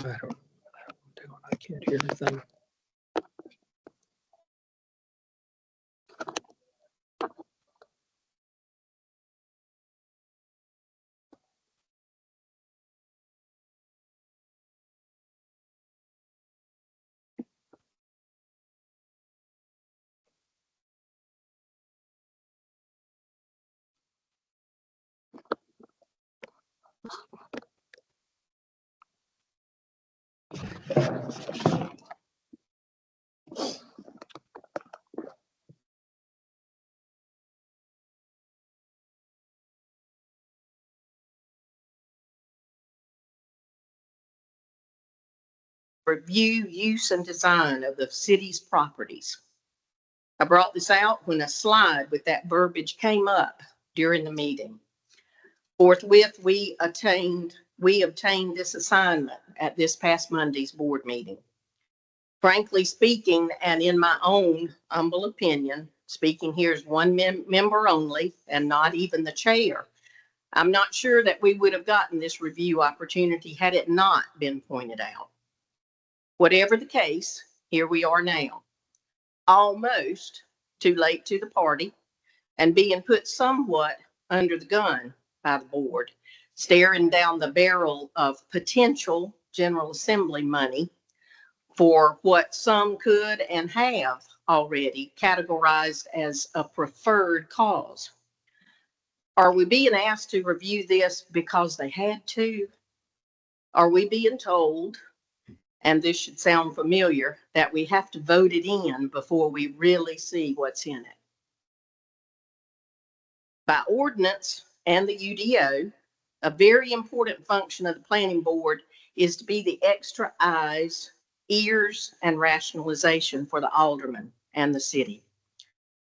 I can't hear anything. Review, use, and design of the city's properties. I brought this out when a slide with that verbiage came up during the meeting. Forthwith, we obtained this assignment at this past Monday's board meeting. Frankly speaking, and in my own humble opinion, speaking here as one member only and not even the chair, I'm not sure that we would have gotten this review opportunity had it not been pointed out. Whatever the case, here we are now, almost too late to the party and being put somewhat under the gun by the board, staring down the barrel of potential General Assembly money for what some could and have already categorized as a preferred cause. Are we being asked to review this because they had to? Are we being told, and this should sound familiar, that we have to vote it in before we really see what's in it? By ordinance and the UDO, a very important function of the planning board is to be the extra eyes, ears, and rationalization for the aldermen and the city.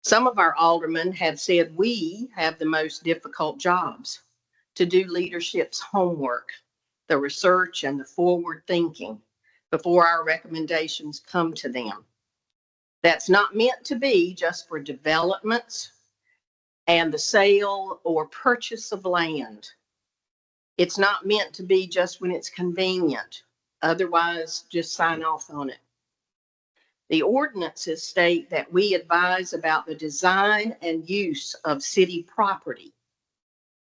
Some of our aldermen have said we have the most difficult jobs to do leadership's homework, the research and the forward thinking before our recommendations come to them. That's not meant to be just for developments and the sale or purchase of land. It's not meant to be just when it's convenient. Otherwise, just sign off on it. The ordinances state that we advise about the design and use of city property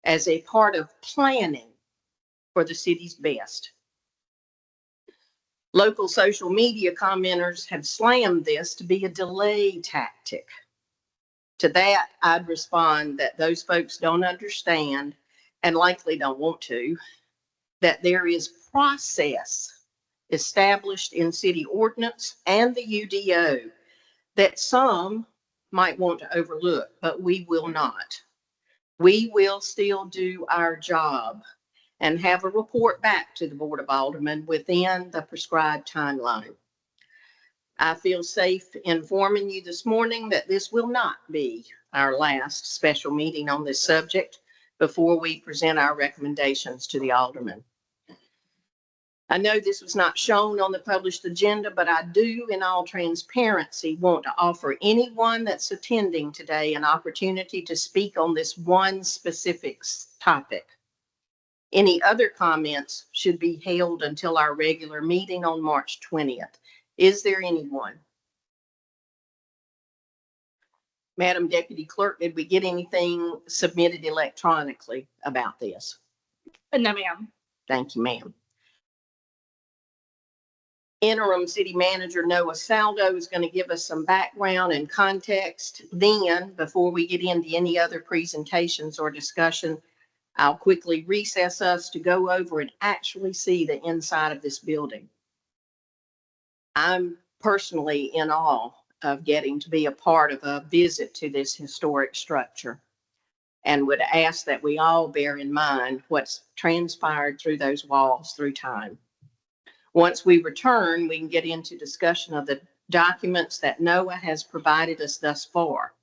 as a part of planning for the city's best. Local social media commenters have slammed this to be a delay tactic. To that, I'd respond that those folks don't understand, and likely don't want to, that there is process established in city ordinance and the UDO that some might want to overlook, but we will not. We will still do our job and have a report back to the Board of Aldermen within the prescribed timeline. I feel safe informing you this morning that this will not be our last special meeting on this subject before we present our recommendations to the aldermen. I know this was not shown on the published agenda, but I do, in all transparency, want to offer anyone that's attending today an opportunity to speak on this one specific topic. Any other comments should be held until our regular meeting on March 20th. Is there anyone? Madam Deputy Clerk, did we get anything submitted electronically about this? No, ma'am. Thank you, ma'am. Interim City Manager Noah Saldo is going to give us some background and context. Then, before we get into any other presentations or discussion, I'll quickly recess us to go over and actually see the inside of this building. I'm personally in awe of getting to be a part of a visit to this historic structure, and would ask that we all bear in mind what's transpired through those walls through time. Once we return, we can get into discussion of the documents that Noah has provided us thus far.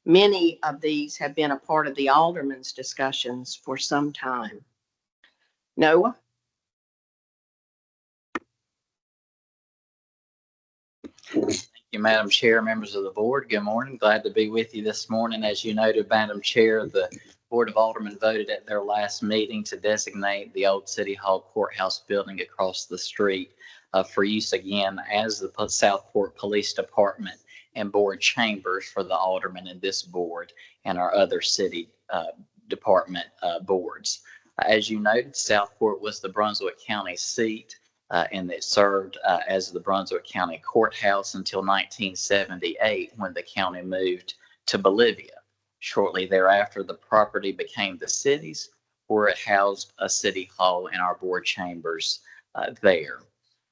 Many of these have been a part of the aldermen's discussions for some time. Noah? Thank you, Madam Chair, members of the board. Good morning. Glad to be with you this morning. As you noted, Madam Chair, the Board of Aldermen voted at their last meeting to designate the old City Hall courthouse building across the street for use again as the Southport Police Department and board chambers for the aldermen in this board and our other city department boards. As you noted, Southport was the Brunswick County seat. And it served as the Brunswick County Courthouse until 1978 when the county moved to Bolivia. Shortly thereafter, the property became the city's, where it housed a city hall and our board chambers there.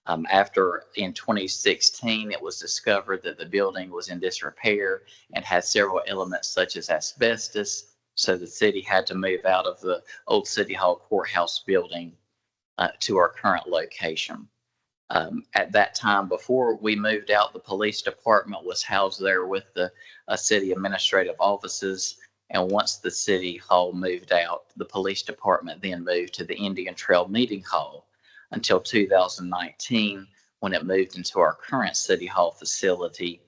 After in 2016, it was discovered that the building was in disrepair and had several elements such as asbestos, so the city had to move out of the old City Hall courthouse building to our current location. At that time, before we moved out, the police department was housed there with the city administrative offices. And once the city hall moved out, the police department then moved to the Indian Trail Meeting Hall until 2019, when it moved into our current city hall facility.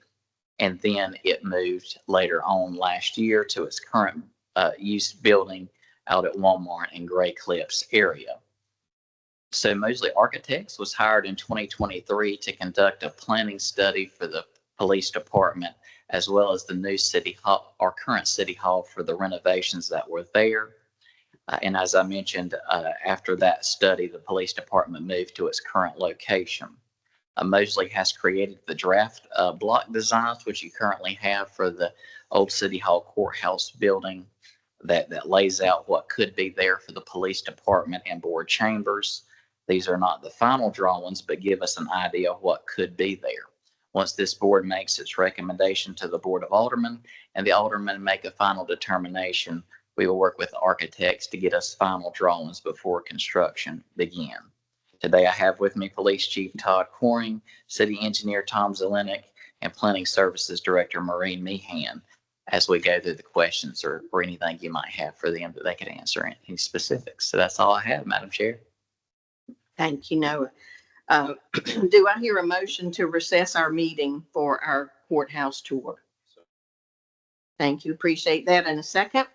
And then it moved later on last year to its current use building out at Walmart in Gray Cliffs area. So Mosley Architects was hired in 2023 to conduct a planning study for the police department, as well as the new city hall, our current city hall, for the renovations that were there. And as I mentioned, after that study, the police department moved to its current location. Mosley has created the draft block designs, which you currently have for the old City Hall courthouse building, that lays out what could be there for the police department and board chambers. These are not the final drawings, but give us an idea of what could be there. Once this board makes its recommendation to the Board of Aldermen and the aldermen make a final determination, we will work with the architects to get us final drawings before construction begin. Today I have with me Police Chief Todd Coring, City Engineer Tom Zelenik, and Planning Services Director Maureen Meehan, as we go through the questions or anything you might have for them that they could answer any specifics. So that's all I have, Madam Chair. Thank you, Noah. Do I hear a motion to recess our meeting for our courthouse tour? Thank you. Appreciate that. And a second?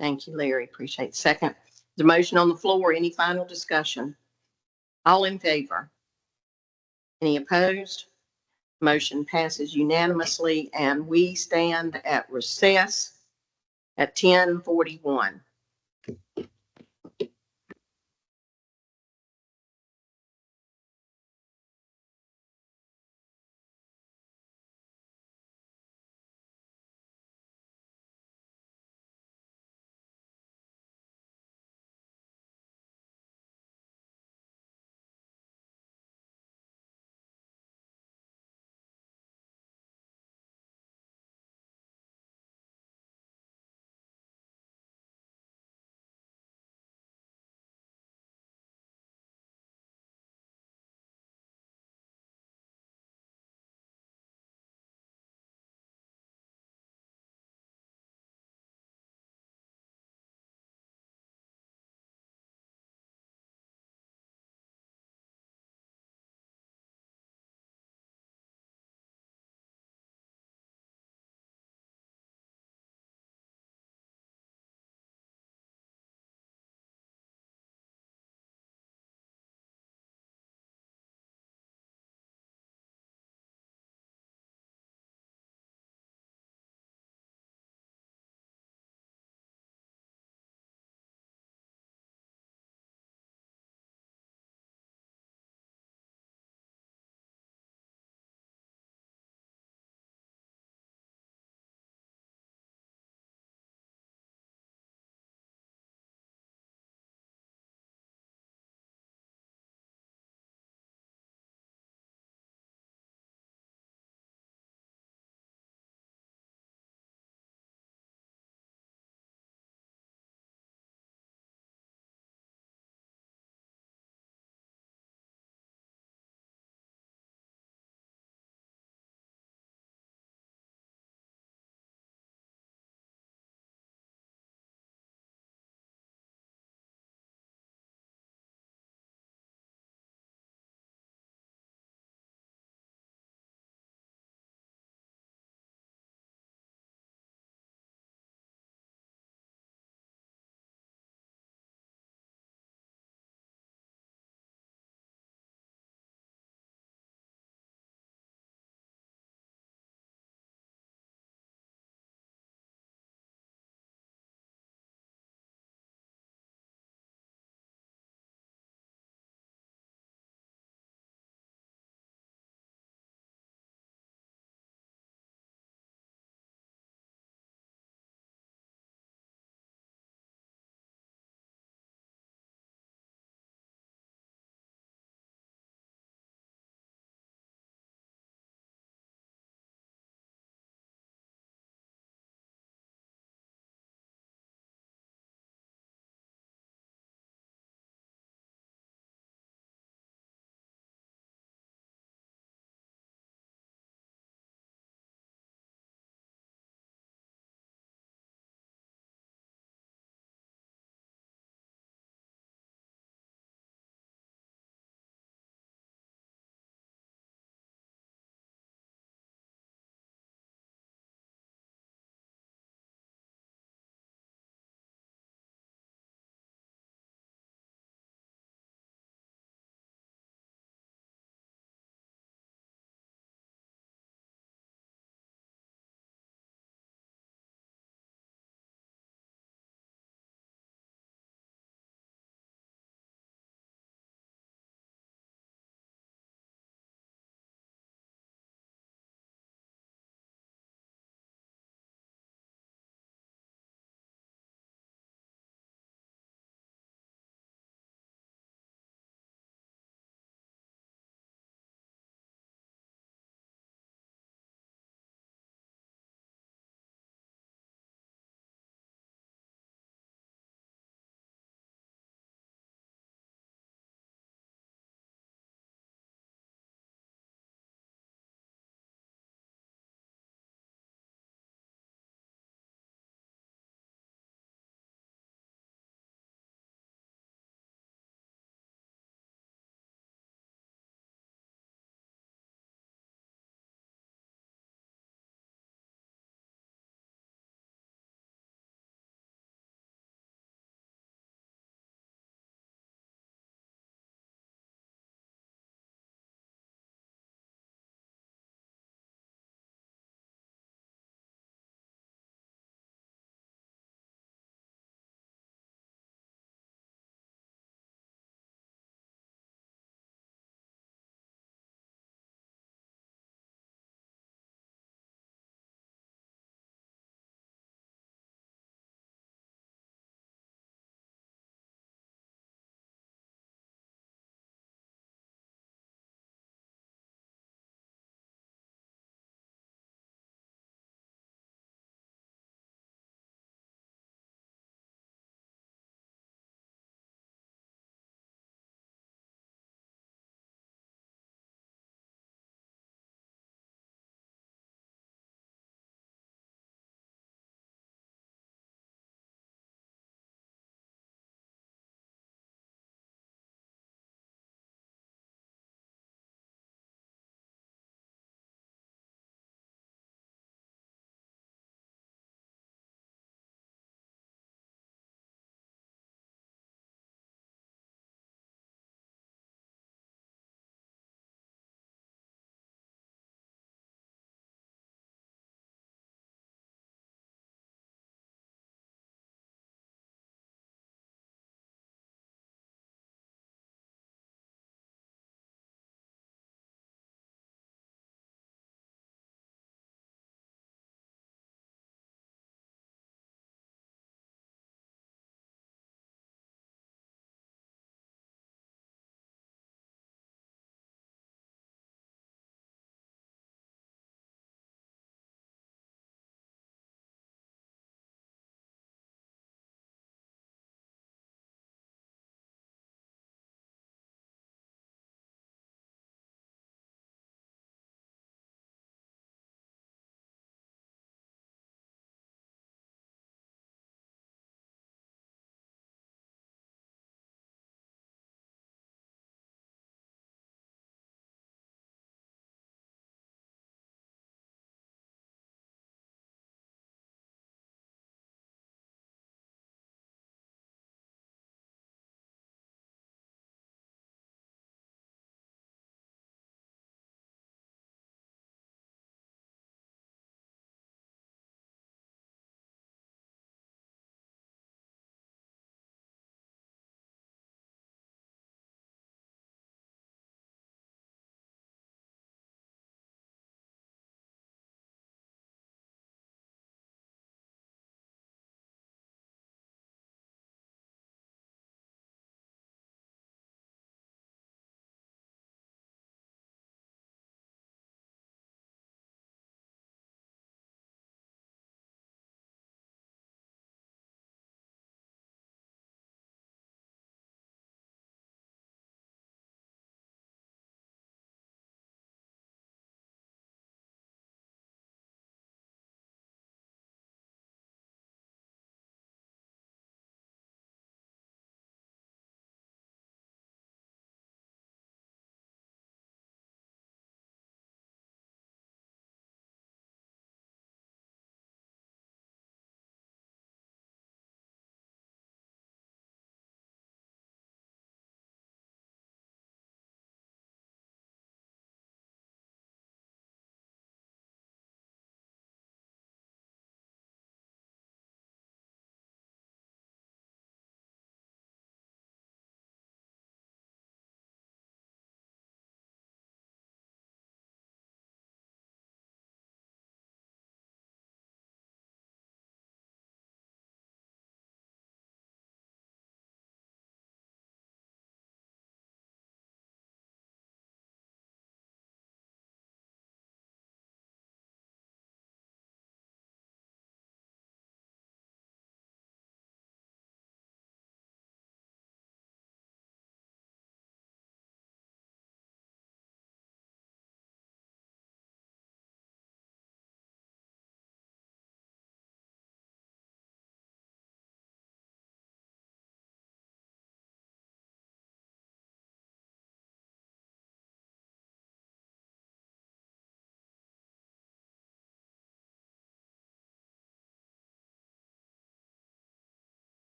Thank you, Larry. Appreciate second. The motion on the floor. Any final discussion? All in favor? Any opposed? Motion passes unanimously, and we stand at recess at 10:41.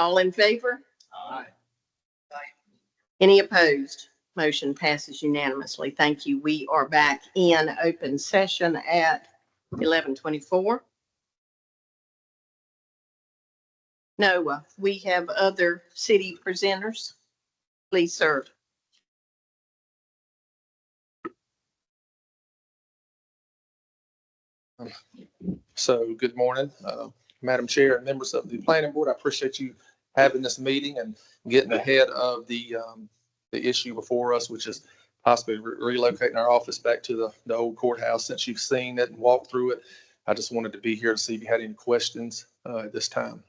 All in favor? Aye. Any opposed? Motion passes unanimously. Thank you. We are back in open session at 11:24. Noah, we have other city presenters. Please serve. So good morning, Madam Chair and members of the Planning Board. I appreciate you having this meeting and getting ahead of the issue before us, which is possibly relocating our office back to the old courthouse. Since you've seen it and walked through it, I just wanted to be here to see if you had any questions at this time.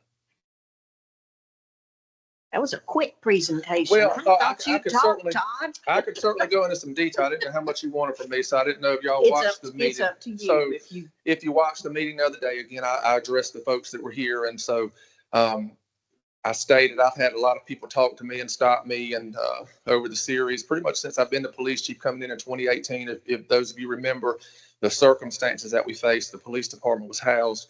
That was a quick presentation. Well, I thought I you could talked, certainly- Todd. I could certainly go into some detail. I didn't know how much you wanted from me, so I didn't know if y'all It's watched up, the meeting. it's up to you So if you. watched the meeting the other day, again, I addressed the folks that were here. And so I stated, I've had a lot of people talk to me and stop me and over the series, pretty much since I've been the police chief coming in 2018. If those of you remember the circumstances that we faced, the police department was housed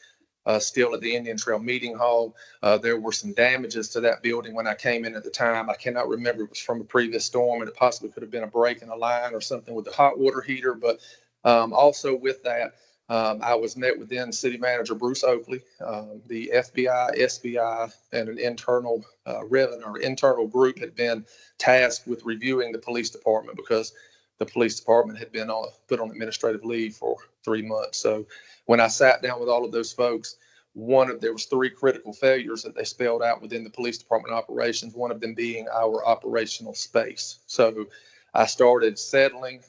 still at the Indian Trail Meeting Hall. There were some damages to that building when I came in at the time. I cannot remember if it was from a previous storm, and it possibly could have been a break in a line or something with the hot water heater. But also with that, I was met with then City Manager Bruce Oakley, the FBI, SBI, and an internal revenue or internal group had been tasked with reviewing the police department because the police department had been put on administrative leave for 3 months. So when I sat down with all of those folks, there was 3 critical failures that they spelled out within the police department operations, one of them being our operational space. So I started settling,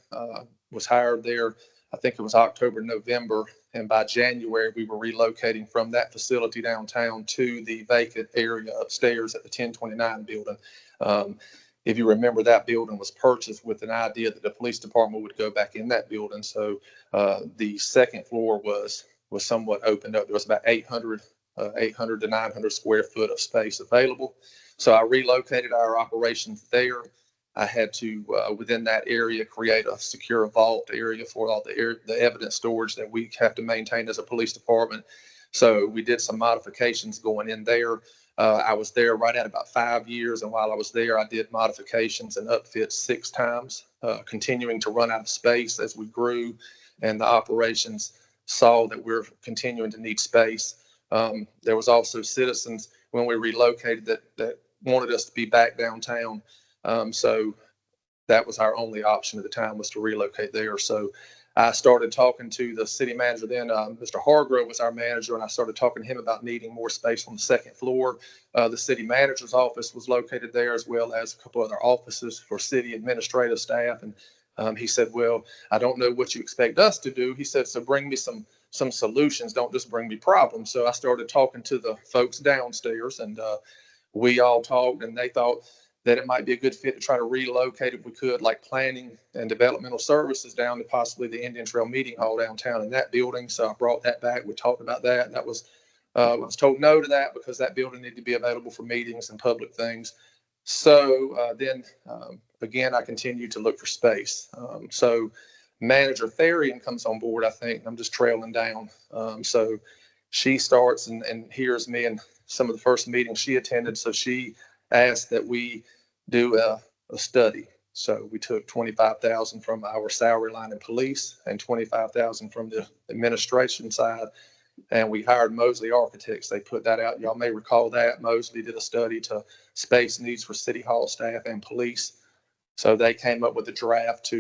was hired there. I think it was October, November, and by January, we were relocating from that facility downtown to the vacant area upstairs at the 1029 building. If you remember, that building was purchased with an idea that the police department would go back in that building. So the second floor was somewhat opened up. There was about 800 to 900 square foot of space available. So I relocated our operations there. I had to, within that area, create a secure vault area for all the evidence storage that we have to maintain as a police department. So we did some modifications going in there. I was there right at about 5 years. And while I was there, I did modifications and upfits 6 times, continuing to run out of space as we grew and the operations saw that we're continuing to need space. There was also citizens when we relocated that wanted us to be back downtown. So that was our only option at the time, was to relocate there. So I started talking to the city manager then. Mr. Hargrove was our manager, and I started talking to him about needing more space on the second floor. The city manager's office was located there, as well as a couple other offices for city administrative staff. And he said, well, I don't know what you expect us to do. He said, so bring me some solutions. Don't just bring me problems. So I started talking to the folks downstairs, and we all talked, and they thought that it might be a good fit to try to relocate, if we could, like planning and developmental services down to possibly the Indian Trail Meeting Hall downtown in that building. So I brought that back. We talked about that. That was, I was told no to that because that building needed to be available for meetings and public things. So then again, I continued to look for space. So Manager Therian comes on board, I think. I'm just trailing down. So she starts and hears me in some of the first meetings she attended. So she asked that we do a study. So we took $25,000 from our salary line in police and $25,000 from the administration side, and we hired Mosley Architects. They put that out. Y'all may recall that Mosley did a study to space needs for city hall staff and police. So they came up with a draft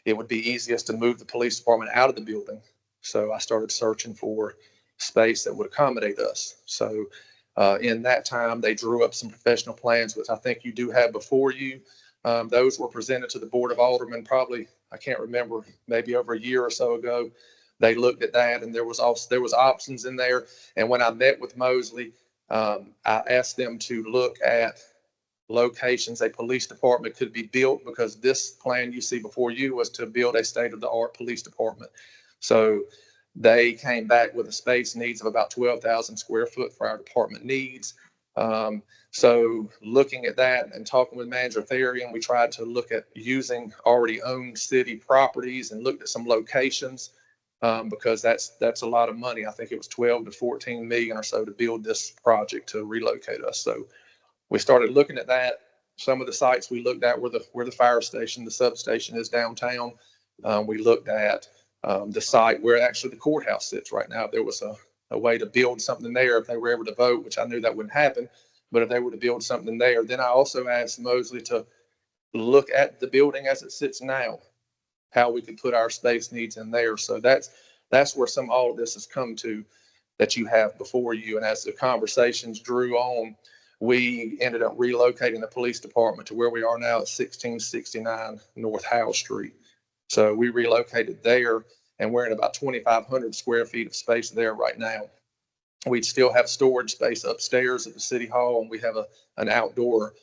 it would be easiest to move the police department out of the building. So I started searching for space that would accommodate us. So in that time, they drew up some professional plans, which I think you do have before you. Those were presented to the Board of Aldermen probably, I can't remember, maybe over a year or so ago. They looked at that, and there was options in there. And when I met with Mosley, I asked them to look at locations a police department could be built, because this plan you see before you was to build a state-of-the-art police department. So they came back with a space needs of about 12,000 square foot for our department needs. So looking at that and talking with Manager Therian, we tried to look at using already owned city properties and looked at some locations because that's a lot of money. I think it was 12 to 14 million or so to build this project to relocate us. So we started looking at that. Some of the sites we looked at were where the fire station, the substation is downtown. We looked at the site where actually the courthouse sits right now. There was a way to build something there if they were able to vote, which I knew that wouldn't happen. But if they were to build something there, then I also asked Mosley to look at the building as it sits now, how we could put our space needs in there. So that's where all of this has come to that you have before you. And as the conversations drew on, we ended up relocating the police department to where we are now at 1669 North Howell Street. So we relocated there, and we're in about 2,500 square feet of space there right now. We'd still have storage space upstairs at the city hall, and we have an outdoor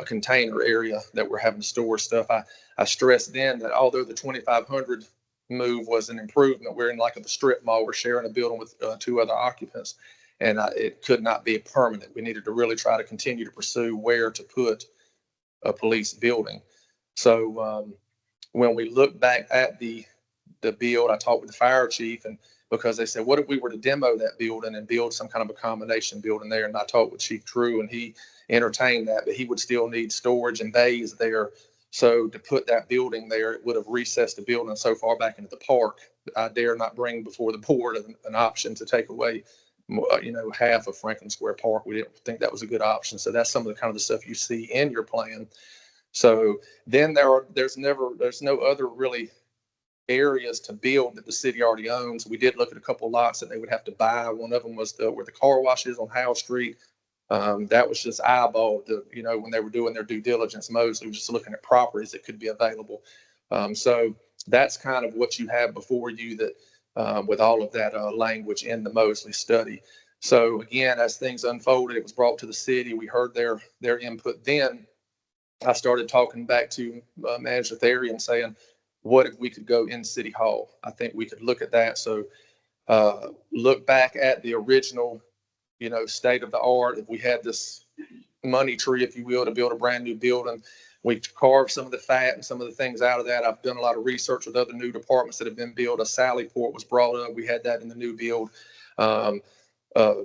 container area that we're having to store stuff. I stressed then that although the 2,500 move was an improvement, we're in like a strip mall. We're sharing a building with 2 other occupants, and it could not be permanent. We needed to really try to continue to pursue where to put a police building. So when we look back at the build, I talked with the fire chief, and because they said, what if we were to demo that building and build some kind of a combination building there? And I talked with Chief Drew, and he entertained that, but he would still need storage and bays there. So to put that building there, it would have recessed the building so far back into the park. I dare not bring before the board an option to take away, half of Franklin Square Park. We didn't think that was a good option. So that's some of the kind of the stuff you see in your plan. So then there's no other really areas to build that the city already owns. We did look at a couple of lots that they would have to buy. One of them was where the car wash is on Howell Street. That was just eyeballed, when they were doing their due diligence. Mosley was just looking at properties that could be available. So that's kind of what you have before you that with all of that language in the Mosley study. So again, as things unfolded, it was brought to the city. We heard their input. Then I started talking back to Manager Therian saying, what if we could go in City Hall? I think we could look at that. So look back at the original, state of the art. If we had this money tree, if you will, to build a brand new building, we carved some of the fat and some of the things out of that. I've done a lot of research with other new departments that have been built. A Sally Port was brought up. We had that in the new build.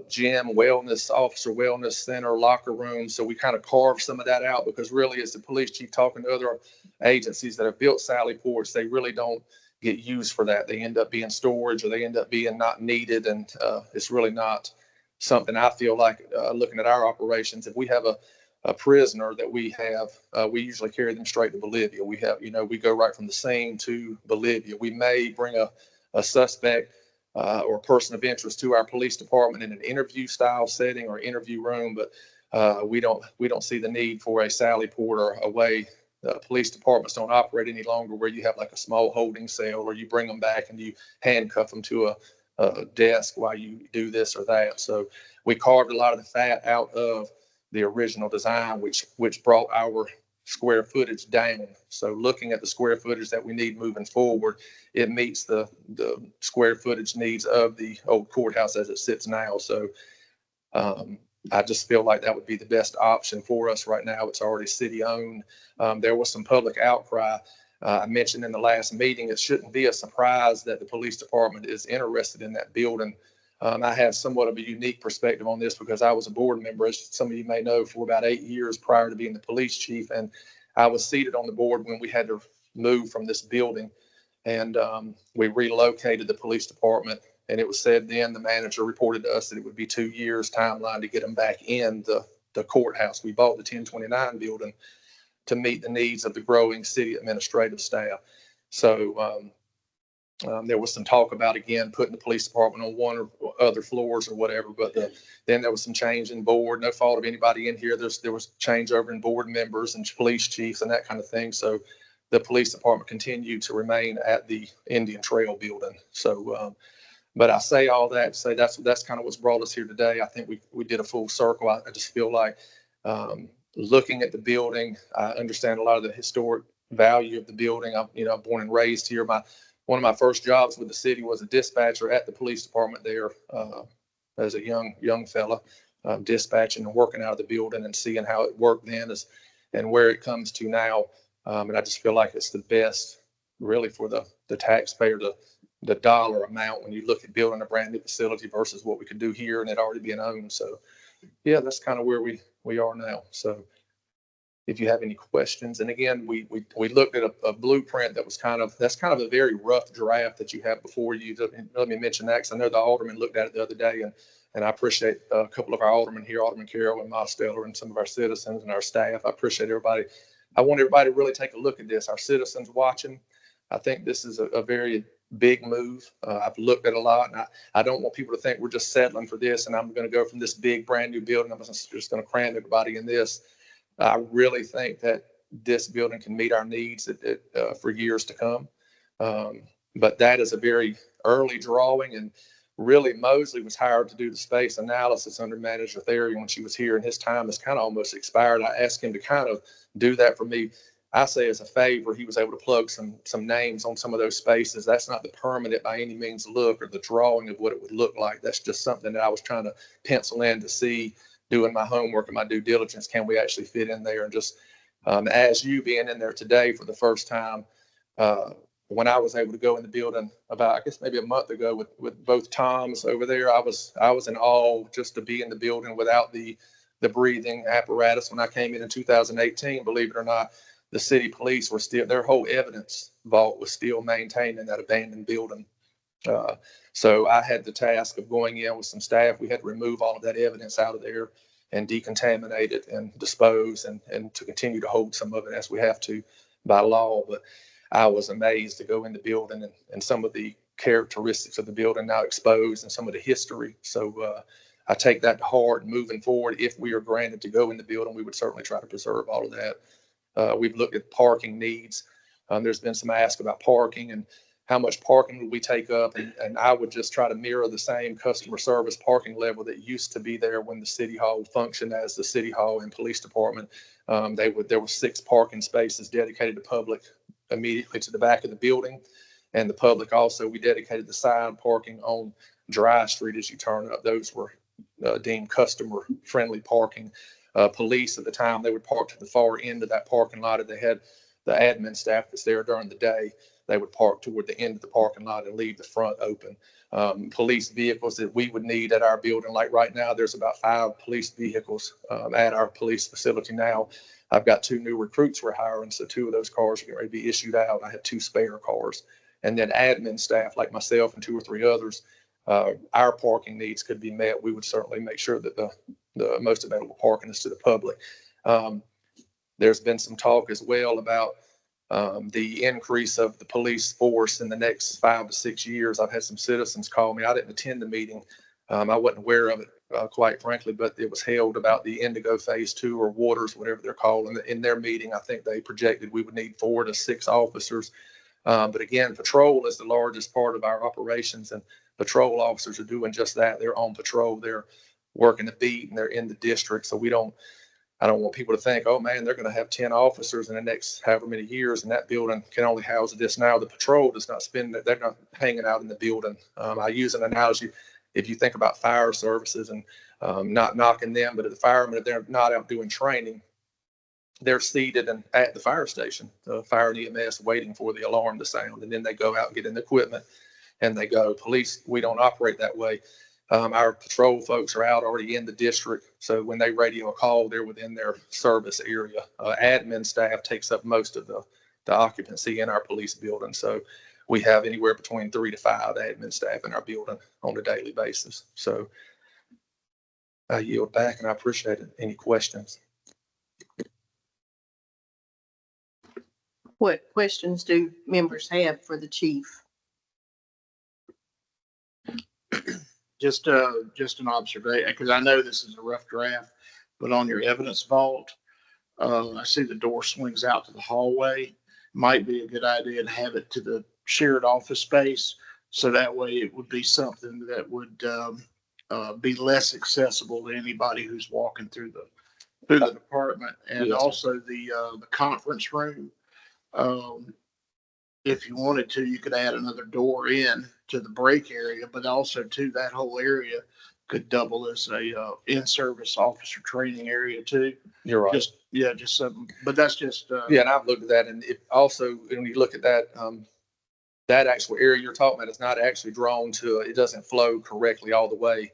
Gym, wellness, officer wellness center, locker room. So we kind of carved some of that out because really, as the police chief talking to other agencies that have built Sally Ports, they really don't get used for that. They end up being storage, or they end up being not needed. And it's really not something I feel like looking at our operations. If we have a prisoner that we have, we usually carry them straight to Bolivia. We have, we go right from the scene to Bolivia. We may bring a suspect or a person of interest to our police department in an interview style setting or interview room, but we don't see the need for a Sally Port or a way police departments don't operate any longer where you have like a small holding cell or you bring them back and you handcuff them to a desk while you do this or that. So we carved a lot of the fat out of the original design, which brought our square footage down. So looking at the square footage that we need moving forward, it meets the square footage needs of the old courthouse as it sits now. So I just feel like that would be the best option for us right now. It's already city owned. There was some public outcry. I mentioned in the last meeting, it shouldn't be a surprise that the police department is interested in that building. I have somewhat of a unique perspective on this because I was a board member, as some of you may know, for about 8 years prior to being the police chief. And I was seated on the board when we had to move from this building. And we relocated the police department. And it was said then, the manager reported to us that it would be 2 years timeline to get them back in the courthouse. We bought the 1029 building to meet the needs of the growing city administrative staff. So there was some talk about, again, putting the police department on one or other floors or whatever. But then there was some change in board. No fault of anybody in here. There was changeover in board members and police chiefs and that kind of thing. So the police department continued to remain at the Indian Trail building. So, but I say all that to say that's kind of what's brought us here today. I think we did a full circle. I just feel like looking at the building, I understand a lot of the historic value of the building. I'm born and raised here. One of my first jobs with the city was a dispatcher at the police department there as a young fella, dispatching and working out of the building and seeing how it worked then and where it comes to now. And I just feel like it's the best really for the taxpayer, the dollar amount when you look at building a brand new facility versus what we could do here and it already being owned. So yeah, that's kind of where we are now. So if you have any questions, and again, we looked at a blueprint that was that's kind of a very rough draft that you have before you. Let me mention that because I know the alderman looked at it the other day, and I appreciate a couple of our aldermen here, Alderman Carroll and Mosteller, and some of our citizens and our staff. I appreciate everybody. I want everybody to really take a look at this. Our citizens watching, I think this is a very big move. I've looked at a lot, and I don't want people to think we're just settling for this, and I'm going to go from this big brand new building. I'm just going to cram everybody in this. I really think that this building can meet our needs for years to come. But that is a very early drawing, and really Mosley was hired to do the space analysis under Manager Theory when she was here, and his time has kind of almost expired. I asked him to kind of do that for me. I say as a favor, he was able to plug some names on some of those spaces. That's not the permanent by any means look or the drawing of what it would look like. That's just something that I was trying to pencil in to see, doing my homework and my due diligence, can we actually fit in there? And just as you being in there today for the first time, when I was able to go in the building about, I guess maybe a month ago with both Toms over there, I was in awe just to be in the building without the breathing apparatus. When I came in 2018, believe it or not, the city police were still, their whole evidence vault was still maintained in that abandoned building. So I had the task of going in with some staff. We had to remove all of that evidence out of there and decontaminate it and dispose and to continue to hold some of it as we have to by law. But I was amazed to go in the building and some of the characteristics of the building now exposed and some of the history. So I take that to heart. Moving forward, if we are granted to go in the building, we would certainly try to preserve all of that. We've looked at parking needs. There's been some ask about parking and how much parking would we take up. And I would just try to mirror the same customer service parking level that used to be there when the city hall functioned as the city hall and police department. There were 6 parking spaces dedicated to public immediately to the back of the building. And the public also, we dedicated the side parking on Dry Street as you turn up. Those were deemed customer friendly parking. Police at the time, they would park to the far end of that parking lot. If they had the admin staff that's there during the day, they would park toward the end of the parking lot and leave the front open. Police vehicles that we would need at our building, like right now, there's about 5 police vehicles at our police facility now. I've got 2 new recruits we're hiring, so 2 of those cars are going to be issued out. I have 2 spare cars. And then admin staff like myself and 2 or 3 others, our parking needs could be met. We would certainly make sure that the most available parking is to the public. There's been some talk as well about the increase of the police force in the next 5 to 6 years. I've had some citizens call me. I didn't attend the meeting. I wasn't aware of it, quite frankly, but it was held about the Indigo Phase 2 or Waters, whatever they're called. And in their meeting, I think they projected we would need 4 to 6 officers. But again, patrol is the largest part of our operations, and patrol officers are doing just that. They're on patrol. They're working the beat and they're in the district. So I don't want people to think, oh man, they're going to have 10 officers in the next however many years, and that building can only house this now. The patrol does not spend, they're not hanging out in the building. I use an analogy. If you think about fire services and not knocking them, but the firemen, if they're not out doing training, they're seated at the fire station, fire and EMS, waiting for the alarm to sound. And then they go out and get in the equipment and they go. Police, we don't operate that way. Our patrol folks are out already in the district. So when they radio a call, they're within their service area. Admin staff takes up most of the occupancy in our police building. So we have anywhere between 3 to 5 admin staff in our building on a daily basis. So I yield back and I appreciate it. Any questions? What questions do members have for the chief? Just an observation, because I know this is a rough draft, but on your evidence vault, I see the door swings out to the hallway. Might be a good idea to have it to the shared office space, so that way it would be something that would be less accessible to anybody who's walking through the department. And Yes. Also the conference room. If you wanted to, you could add another door in to the break area, but also too, that whole area could double as a in-service officer training area too. You're right. Just something, but that's just. Yeah, and I've looked at that, and it also, when you look at that, that actual area you're talking about is not actually drawn to, it doesn't flow correctly all the way.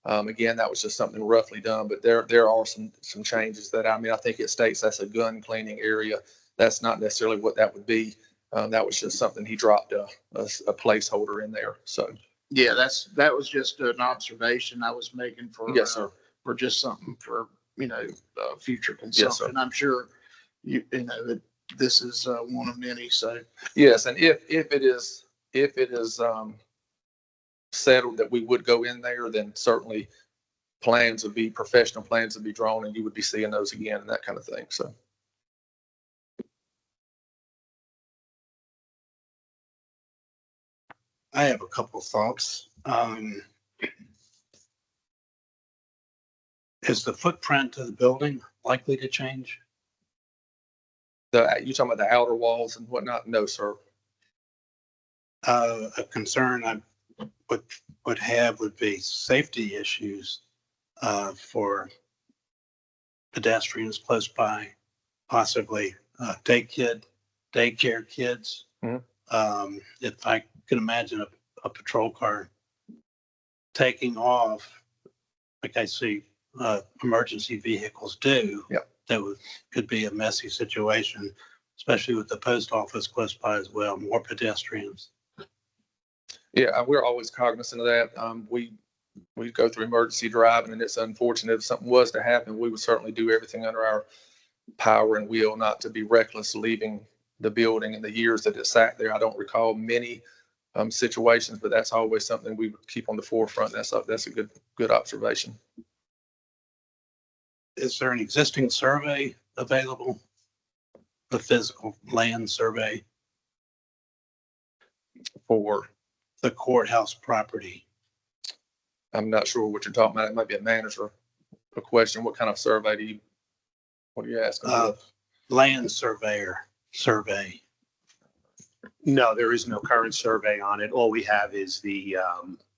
Again, that was just something roughly done, but there are some changes that, I mean, I think it states that's a gun cleaning area. That's not necessarily what that would be. That was just something he dropped a placeholder in there. So, Yeah, that was just an observation I was making for, yes, sir. for just something for, future Yes, sir. consumption. I'm sure that this is one of many. So, Yes, and if it is settled that we would go in there, then certainly professional plans would be drawn, and you would be seeing those again and that kind of thing. So, I have a couple of thoughts. Is the footprint of the building likely to change? you talking about the outer walls and whatnot? No, sir. A concern I would have would be safety issues for pedestrians close by, possibly daycare kids. Mhm. If I can imagine a patrol car taking off, like I see emergency vehicles do. Yep. That could be a messy situation, especially with the post office close by as well, more pedestrians. Yeah, we're always cognizant of that. We go through emergency driving, and it's unfortunate if something was to happen, we would certainly do everything under our power and will not to be reckless leaving the building. In the years that it sat there, I don't recall many situations, but that's always something we would keep on the forefront. That's a good observation. Is there an existing survey available? The physical land survey For the courthouse property? I'm not sure what you're talking about. It might be a manager a question. What kind of survey what are you asking? Land surveyor survey. No, there is no current survey on it. All we have is the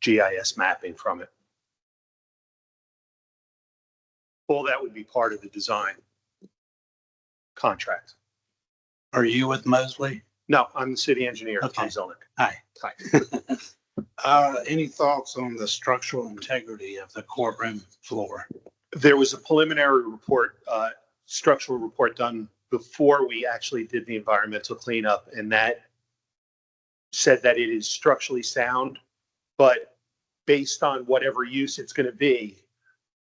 GIS mapping from it. All that would be part of the design contract. Are you with Mosley? No, I'm the city engineer, Tom Okay. Zelnick. Hi. Hi. Any thoughts on the structural integrity of the courtroom floor? There was a preliminary report, structural report done before we actually did the environmental cleanup, and that said that it is structurally sound, but based on whatever use it's going to be,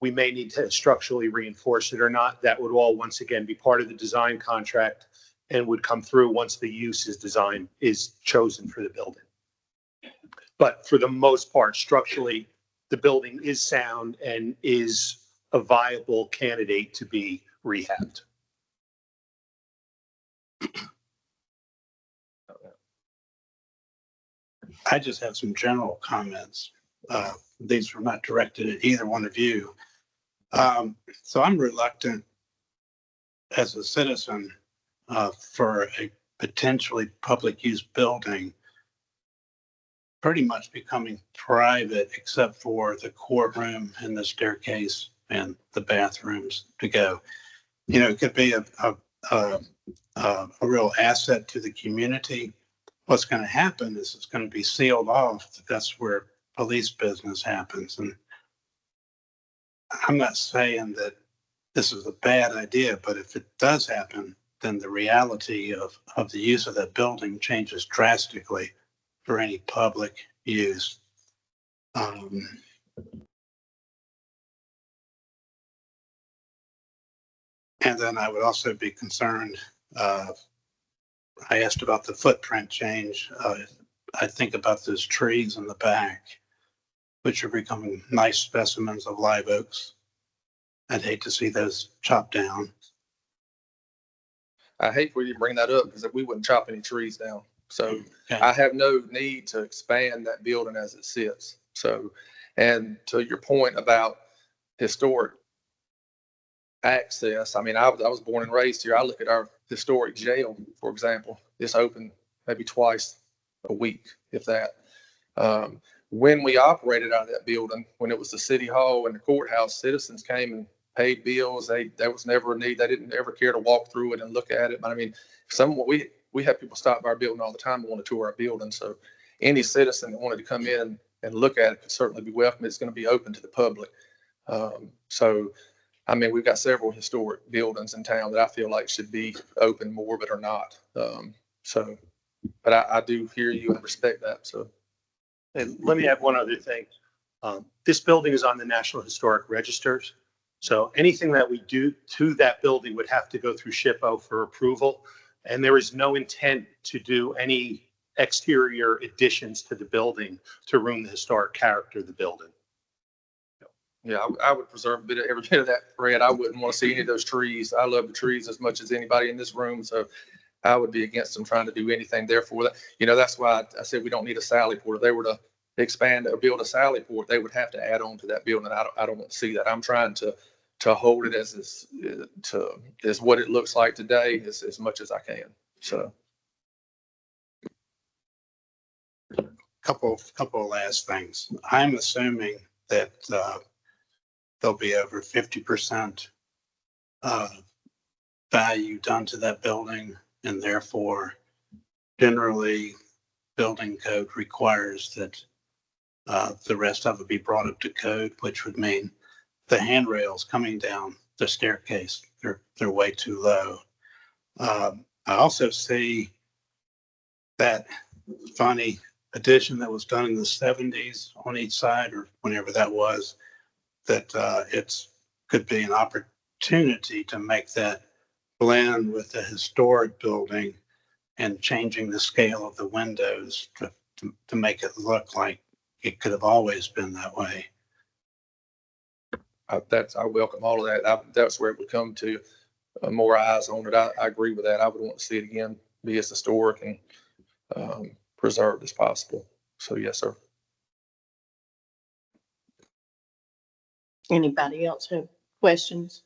we may need to structurally reinforce it or not. That would all once again be part of the design contract and would come through once the use is chosen for the building. But for the most part, structurally, the building is sound and is a viable candidate to be rehabbed. I just have some general comments. These were not directed at either one of you. So I'm reluctant as a citizen for a potentially public use building pretty much becoming private except for the courtroom and the staircase and the bathrooms to go. It could be a real asset to the community. What's going to happen is it's going to be sealed off. That's where police business happens. And I'm not saying that this is a bad idea, but if it does happen, then the reality of the use of that building changes drastically for any public use. And then I would also be concerned, I asked about the footprint change. I think about those trees in the back, which are becoming nice specimens of live oaks. I'd hate to see those chopped down. I hate for you to bring that up because we wouldn't chop any trees down. So Okay. I have no need to expand that building as it sits. So, and to your point about historic access, I mean, I was born and raised here. I look at our historic jail, for example. It's open maybe twice a week, if that. When we operated out of that building, when it was the city hall and the courthouse, citizens came and paid bills. There was never a need. They didn't ever care to walk through it and look at it. But I mean, we have people stop by our building all the time and want to tour our building. So any citizen that wanted to come in and look at it could certainly be welcome. It's going to be open to the public. So, I mean, we've got several historic buildings in town that I feel like should be open more, but are not. But I do hear you and respect that. So, And let me add one other thing. This building is on the National Historic Registers. So anything that we do to that building would have to go through SHPO for approval. And there is no intent to do any exterior additions to the building to ruin the historic character of the building. yeah, I would preserve every bit of that, Fred. I wouldn't want to see any of those trees. I love the trees as much as anybody in this room. So I would be against them trying to do anything there for that. You know, that's why I said we don't need a Sally Port. If they were to expand or build a Sally Port, they would have to add on to that building. I don't want to see that. I'm trying to hold it as what it looks like today as much as I can. So. Couple of last things. I'm assuming that there'll be over 50% value done to that building, and therefore generally building code requires that the rest of it be brought up to code, which would mean the handrails coming down the staircase, they're way too low. I also see that funny addition that was done in the 70s on each side, or whenever that was, that could be an opportunity to make that blend with the historic building and changing the scale of the windows to make it look like it could have always been that way. I welcome all of that. That's where it would come to more eyes on it. I agree with that. I would want to see it again, be as historic and preserved as possible. So yes, sir. Anybody else have questions?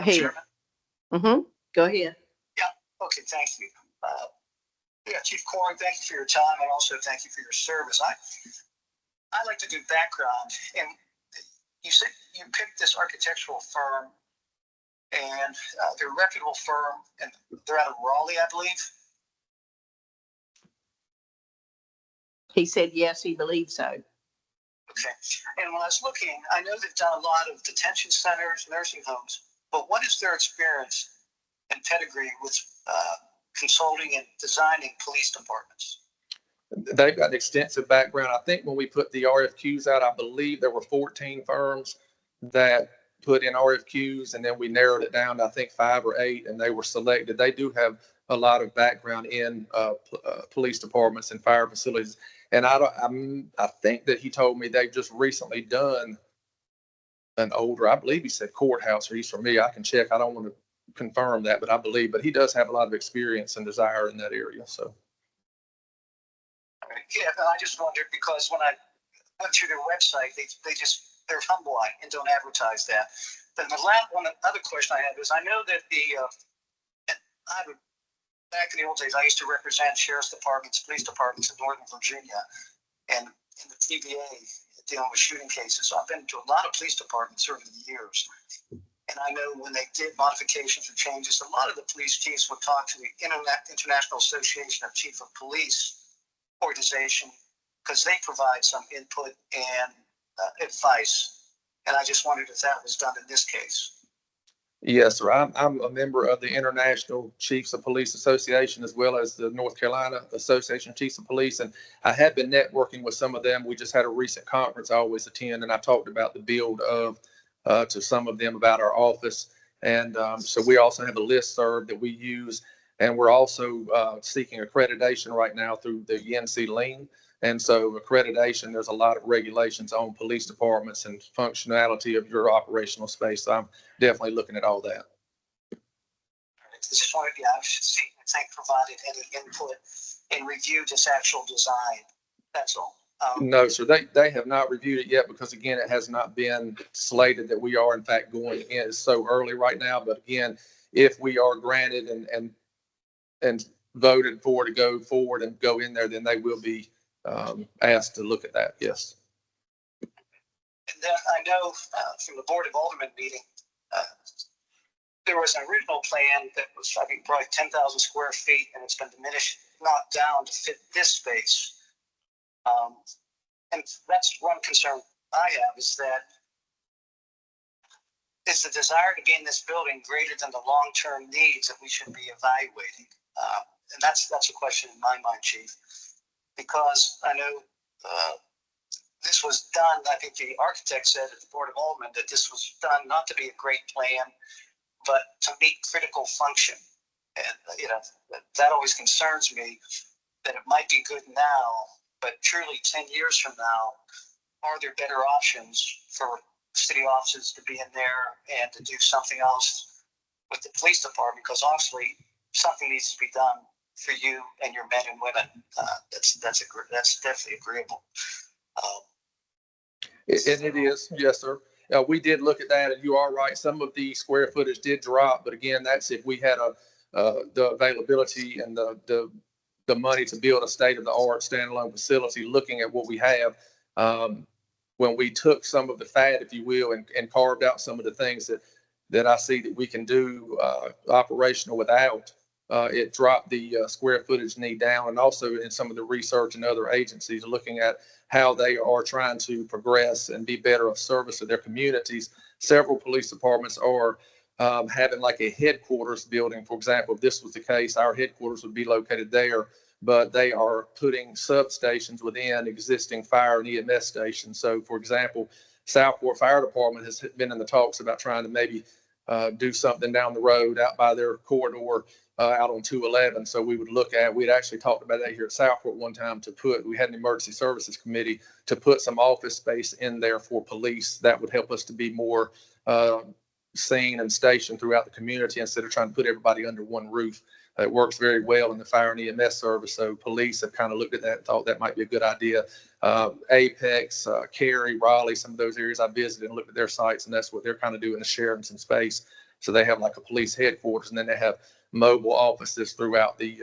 Here. Mm-hmm. Go ahead. Okay, thank you. Yeah, Chief Coring, thank you for your time, and also thank you for your service. I like to do background, and you said you picked this architectural firm, and they're a reputable firm, and they're out of Raleigh, I believe. He said yes, he believes so. Okay. And when I was looking, I know they've done a lot of detention centers, nursing homes, but what is their experience and pedigree with consulting and designing police departments? They've got an extensive background. I think when we put the RFQs out, I believe there were 14 firms that put in RFQs, and then we narrowed it down to, I think, 5 or 8, and they were selected. They do have a lot of background in police departments and fire facilities. And I think that he told me they've just recently done an older, I believe he said courthouse, or he's from me. I can check. I don't want to confirm that, but I believe, but he does have a lot of experience and desire in that area. So. Yeah, I just wondered, because when I went through their website, they're humble and don't advertise that. Then the other question I had is, I know that back in the old days, I used to represent sheriff's departments, police departments in Northern Virginia, and in the TVA dealing with shooting cases. So I've been to a lot of police departments over the years. And I know when they did modifications or changes, a lot of the police chiefs would talk to the International Association of Chief of Police organization, because they provide some input and advice. And I just wondered if that was done in this case. Yes, sir. I'm a member of the International Chiefs of Police Association, as well as the North Carolina Association of Chiefs of Police. And I had been networking with some of them. We just had a recent conference I always attend, and I talked about the build of to some of them about our office. And so we also have a listserv that we use, and we're also seeking accreditation right now through the NC Lean. And so accreditation, there's a lot of regulations on police departments and functionality of your operational space. So I'm definitely looking at all that. I just wanted, I should see if they provided any input and reviewed this actual design. That's all. No, sir, they have not reviewed it yet, because again, it has not been slated that we are in fact going in. It's so early right now, but again, if we are granted and voted for to go forward and go in there, then they will be asked to look at that. Yes. And then I know from the Board of Aldermen meeting, there was an original plan that was, I think, probably 10,000 square feet, and it's been diminished knocked down to fit this space. And that's one concern I have, is the desire to be in this building greater than the long-term needs that we should be evaluating? And that's a question in my mind, Chief, because I know this was done, I think the architect said at the Board of Aldermen that this was done not to be a great plan, but to meet critical function. And, that always concerns me, that it might be good now, but truly 10 years from now, are there better options for city offices to be in there and to do something else with the police department? Because obviously something needs to be done for you and your men and women. That's definitely agreeable. And it is, yes, sir. We did look at that, and you are right. Some of the square footage did drop, but again, that's if we had the availability and the money to build a state-of-the-art standalone facility. Looking at what we have, when we took some of the fat, if you will, and carved out some of the things that I see that we can do operational without, it dropped the square footage need down. And also in some of the research and other agencies looking at how they are trying to progress and be better of service to their communities. Several police departments are having like a headquarters building. For example, if this was the case, our headquarters would be located there, but they are putting substations within existing fire and EMS stations. So for example, Southport Fire Department has been in the talks about trying to maybe do something down the road out by their corridor out on 211. So we would we'd actually talked about that here at Southport one time we had an emergency services committee to put some office space in there for police. That would help us to be more seen and stationed throughout the community instead of trying to put everybody under one roof. It works very well in the fire and EMS service. So police have kind of looked at that and thought that might be a good idea. Apex, Cary, Raleigh, some of those areas I visited and looked at their sites, and that's what they're kind of doing, is sharing some space. So they have like a police headquarters, and then they have mobile offices throughout the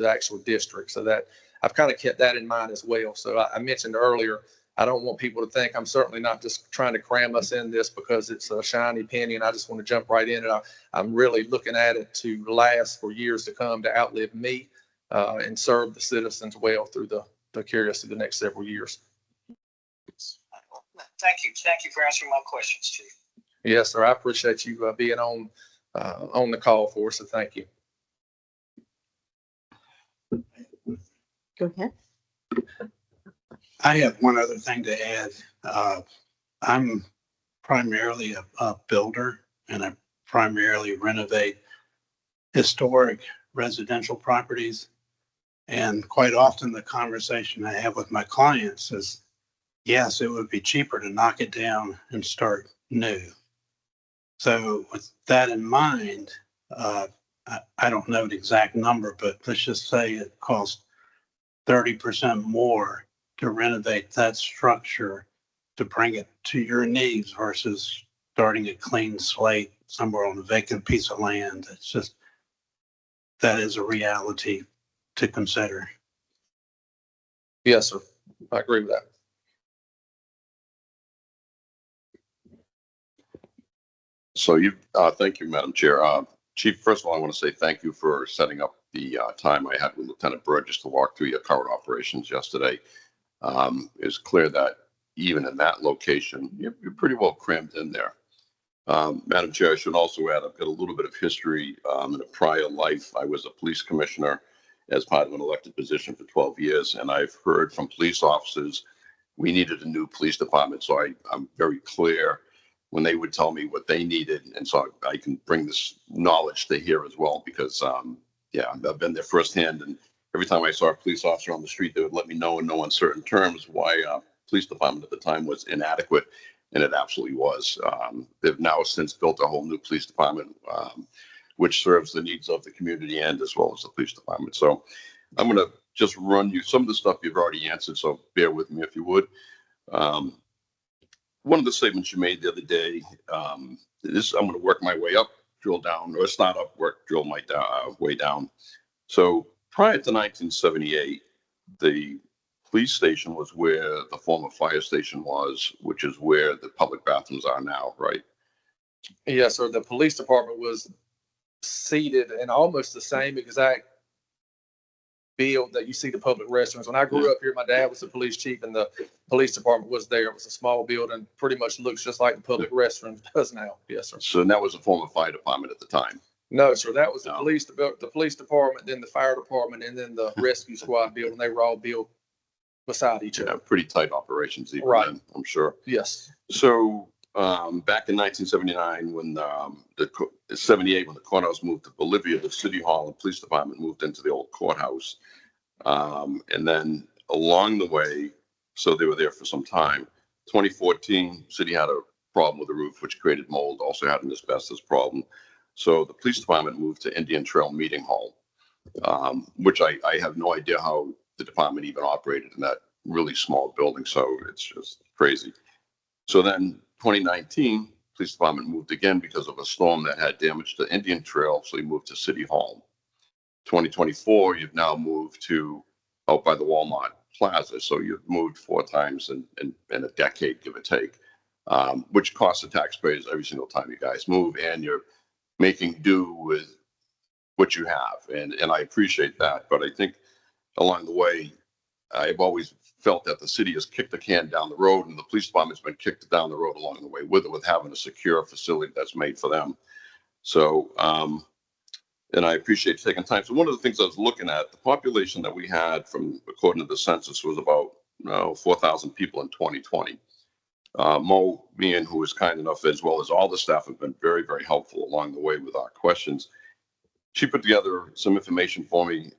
actual district. So that I've kind of kept that in mind as well. So I mentioned earlier, I don't want people to think I'm certainly not just trying to cram us in this because it's a shiny penny and I just want to jump right in it. I'm really looking at it to last for years to come, to outlive me and serve the citizens well through the curious of the next several years. Thank you for answering my questions, Chief. Yes, sir. I appreciate you being on the call for us. So thank you. Go ahead. I have one other thing to add. I'm primarily a builder, and I primarily renovate historic residential properties. And quite often the conversation I have with my clients is, yes, it would be cheaper to knock it down and start new. So with that in mind, I don't know the exact number, but let's just say it costs 30% more to renovate that structure to bring it to your needs versus starting a clean slate somewhere on a vacant piece of land. It's just, that is a reality to consider. Yes, sir. I agree with that. So thank you, Madam Chair. Chief, first of all, I want to say thank you for setting up the time I had with Lieutenant Burgess to walk through your current operations yesterday. It's clear that even in that location, you're pretty well crammed in there. Madam Chair, I should also add, I've got a little bit of history. In a prior life, I was a police commissioner as part of an elected position for 12 years, and I've heard from police officers we needed a new police department. So I'm very clear when they would tell me what they needed, and so I can bring this knowledge to here as well, because I've been there firsthand, and every time I saw a police officer on the street, they would let me know in no uncertain terms why police department at the time was inadequate, and it absolutely was. They've now since built a whole new police department, which serves the needs of the community and as well as the police department. So I'm going to just run you some of the stuff you've already answered, so bear with me if you would. One of the statements you made the other day, I'm going to work my way up, drill down, or start up, drill my way down. So prior to 1978, the police station was where the former fire station was, which is where the public bathrooms are now, right? Yes, sir. The police department was seated in almost the same exact build that you see the public restrooms. When I grew up here, my dad was the police chief and the police department was there. It was a small building, pretty much looks just like the public restrooms does now. Yes, sir. So that was a former fire department at the time. No, sir. That was the No. police department, then the fire department, and then the rescue squad building. They were all built beside each Yeah, other. pretty tight operations even Right. then, I'm sure. Yes. So back in 1979, when the 78, when the courthouse moved to Bolivia, the city hall and police department moved into the old courthouse. And then along the way, so they were there for some time. 2014, city had a problem with the roof, which created mold, also had an asbestos problem. So the police department moved to Indian Trail Meeting Hall, which I have no idea how the department even operated in that really small building. So it's just crazy. So then 2019, police department moved again because of a storm that had damage to Indian Trail. So you moved to City Hall. 2024, you've now moved to out by the Walmart Plaza. So you've moved 4 times in a decade, give or take, which costs the taxpayers every single time you guys move, and you're making do with what you have. And I appreciate that. But I think along the way, I've always felt that the city has kicked the can down the road, and the police department's been kicked down the road along the way with it, with having a secure facility that's made for them. So, and I appreciate taking time. So one of the things I was looking at, the population that we had from, according to the census, was about 4,000 people in 2020. Mo Meehan, who was kind enough, as well as all the staff, have been very, very helpful along the way with our questions. She put together some information for me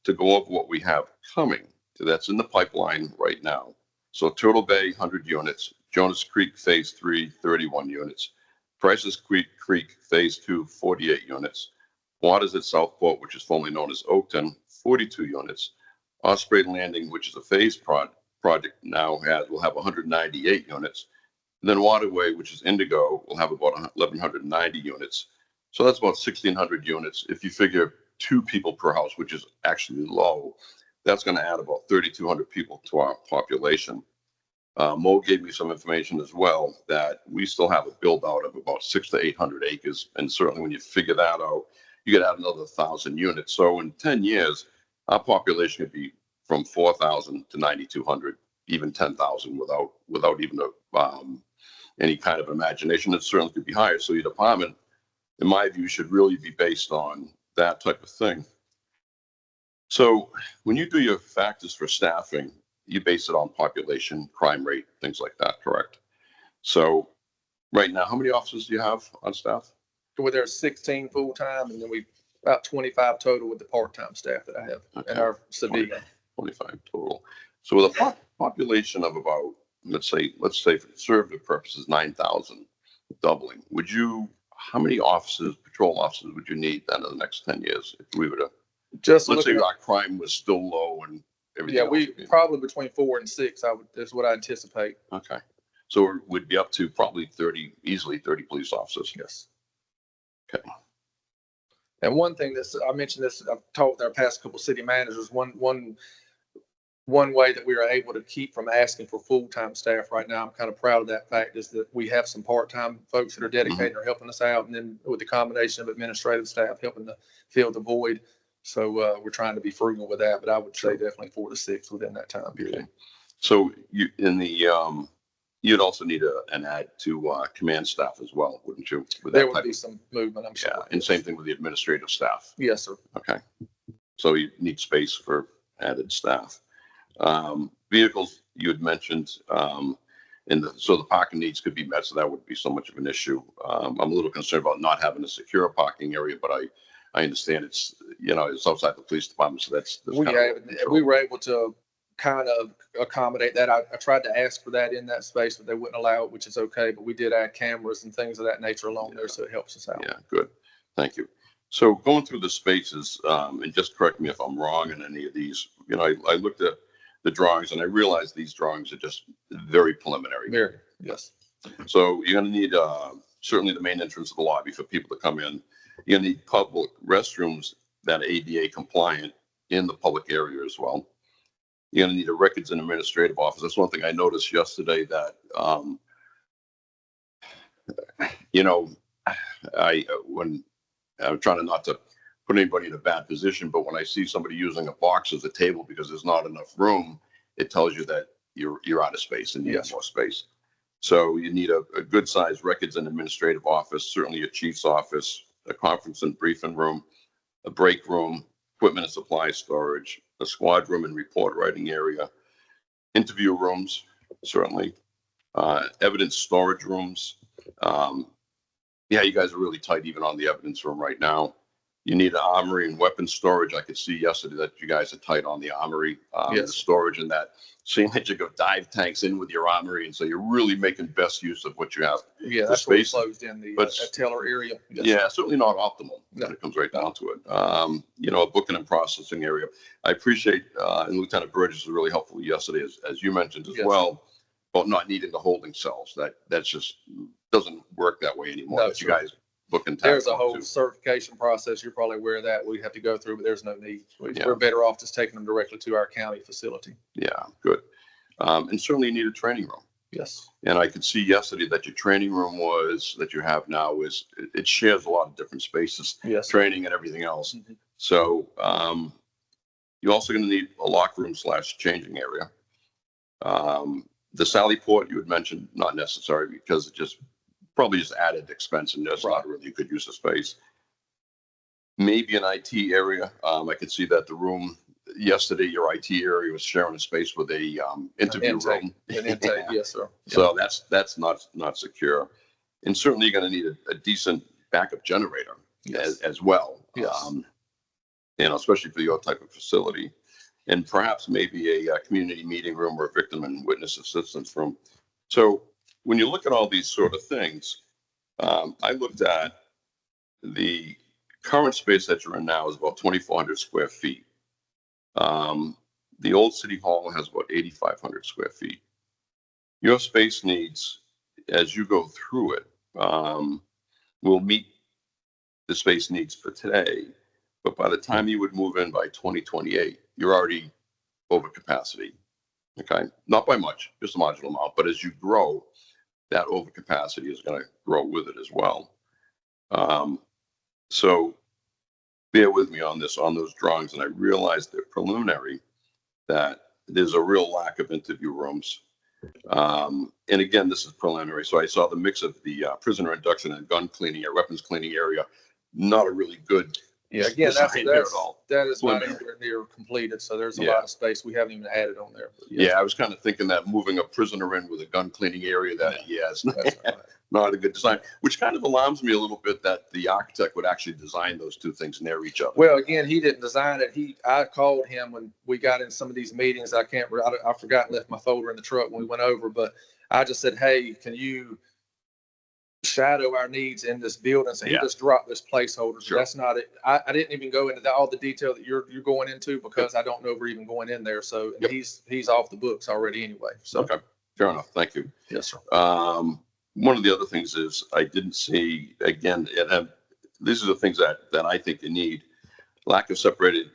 to go over what we have coming. That's in the pipeline right now. So Turtle Bay, 100 units. Jonas Creek Phase 3, 31 units. Prices Creek Phase 2, 48 units. Waters at Southport, which is formerly known as Oakton, 42 units. Osprey Landing, which is a phase project now will have 198 units. And then Waterway, which is Indigo, will have about 1,190 units. So that's about 1,600 units. If you figure 2 people per house, which is actually low, that's going to add about 3,200 people to our population. Mo gave me some information as well that we still have a build out of about 600 to 800 acres. And certainly when you figure that out, you could add another 1,000 units. So in 10 years, our population could be from 4,000 to 9,200, even 10,000 without even any kind of imagination. It certainly could be higher. So your department, in my view, should really be based on that type of thing. So when you do your factors for staffing, you base it on population, crime rate, things like that, correct? So right now, how many officers do you have on staff? Where there's 16 full-time, and then we about 25 total with the part-time staff that I have Okay. and our civilian. 25 total. So with a population of about, let's say for conservative purposes, 9,000, doubling, how many officers, patrol officers would you need then in the next 10 years if we were to, Just let's say looking at, our crime was still low and everything yeah, else we would be- probably between 4 and 6, is what I anticipate. Okay. So we'd be up to probably easily 30 police officers. Yes. Okay. And one thing I mentioned this, I've talked with our past couple city managers, one way that we are able to keep from asking for full-time staff right now, I'm kind of proud of that fact, is that we have some part-time folks that are dedicated or helping us out. And then with the combination of administrative staff helping to fill the void. So we're trying to be frugal with that, but I would say definitely 4 to 6 within that time period. Okay. So you'd also need an add to command staff as well, wouldn't you? With that There would type be of- some movement, I'm sure. Yeah, and same thing with the administrative staff. Yes, sir. Okay. So you need space for added staff. Vehicles you had mentioned, so the parking needs could be met, so that wouldn't be so much of an issue. I'm a little concerned about not having a secure parking area, but I understand it's outside the police department, so that's We were able to kind of accommodate that. I tried to ask for that in that space, but they wouldn't allow it, which is okay. But we did add cameras and things of that nature along there, so it helps us out. Yeah, good. Thank you. So going through the spaces, and just correct me if I'm wrong in any of these, I looked at the drawings and I realized these drawings are just very preliminary. Very, yes. So you're going to need certainly the main entrance of the lobby for people to come in. You're going to need public restrooms that are ADA compliant in the public area as well. You're going to need a records and administrative office. That's one thing I noticed yesterday that, when I'm trying not to put anybody in a bad position, but when I see somebody using a box as a table because there's not enough room, it tells you that you're out of space and you need more space. So you need a good sized records and administrative office, certainly a chief's office, a conference and briefing room, a break room, equipment and supply storage, a squad room and report writing area, interview rooms, certainly, evidence storage rooms. Yeah, you guys are really tight even on the evidence room right now. You need an armory and weapons storage. I could see yesterday that you guys are tight on the armory, the storage, and that seeing that you go dive tanks in with your armory, and so you're really making best use of what you have. Yeah, that's what we closed in the teller area. Yeah, certainly not optimal when it comes right down to it. You know, a booking and processing area. I appreciate, and Lieutenant Burgess was really helpful yesterday, as you mentioned as well, about not needing the holding cells. That's just doesn't work that way anymore. No, you guys book and there's a whole certification process. You're probably aware of that. We have to go through, but there's no need. We're better off just taking them directly to our county facility. Yeah, good. And certainly you need a training room. Yes. And I could see yesterday that your training room that you have now it shares a lot of different spaces, training and everything else. Mm-hmm. So you're also going to need a locker room / changing area. The Sally Port you had mentioned, not necessary because it probably just added expense and just not really good use of space. Maybe an IT area. I could see that the room yesterday, your IT area was sharing a space with a interview room. An intake, yes, sir. So that's not secure. And certainly you're going to need a decent backup generator as well. Yes. You know, especially for your type of facility. And perhaps maybe a community meeting room or a victim and witness assistance room. So when you look at all these sort of things, I looked at the current space that you're in now is about 2,400 square feet. The old city hall has about 8,500 square feet. Your space needs, as you go through it, will meet the space needs for today. But by the time you would move in by 2028, you're already over capacity. Okay, not by much, just a marginal amount. But as you grow, that overcapacity is going to grow with it as well. So bear with me on those drawings. And I realized they're preliminary, that there's a real lack of interview rooms. And again, this is preliminary. So I saw the mix of the prisoner induction and gun cleaning or weapons cleaning area. Not a really good. Yeah, again, that is not anywhere near completed. So there's a lot of space we haven't even added on there. Yeah, I was kind of thinking that moving a prisoner in with a gun cleaning area, it's not a good design, which kind of alarms me a little bit that the architect would actually design those two things near each other. Well, again, he didn't design it. I called him when we got in some of these meetings. I forgot and left my folder in the truck when we went over, but I just said, hey, can you shadow our needs in this building? So he just dropped this placeholder. So that's not it. I didn't even go into all the detail that you're going into because I don't know if we're even going in there. So he's off the books already anyway. So okay, fair enough. Thank you. Yes, sir. One of the other things is I didn't see, again, and these are the things that I think you need: lack of separate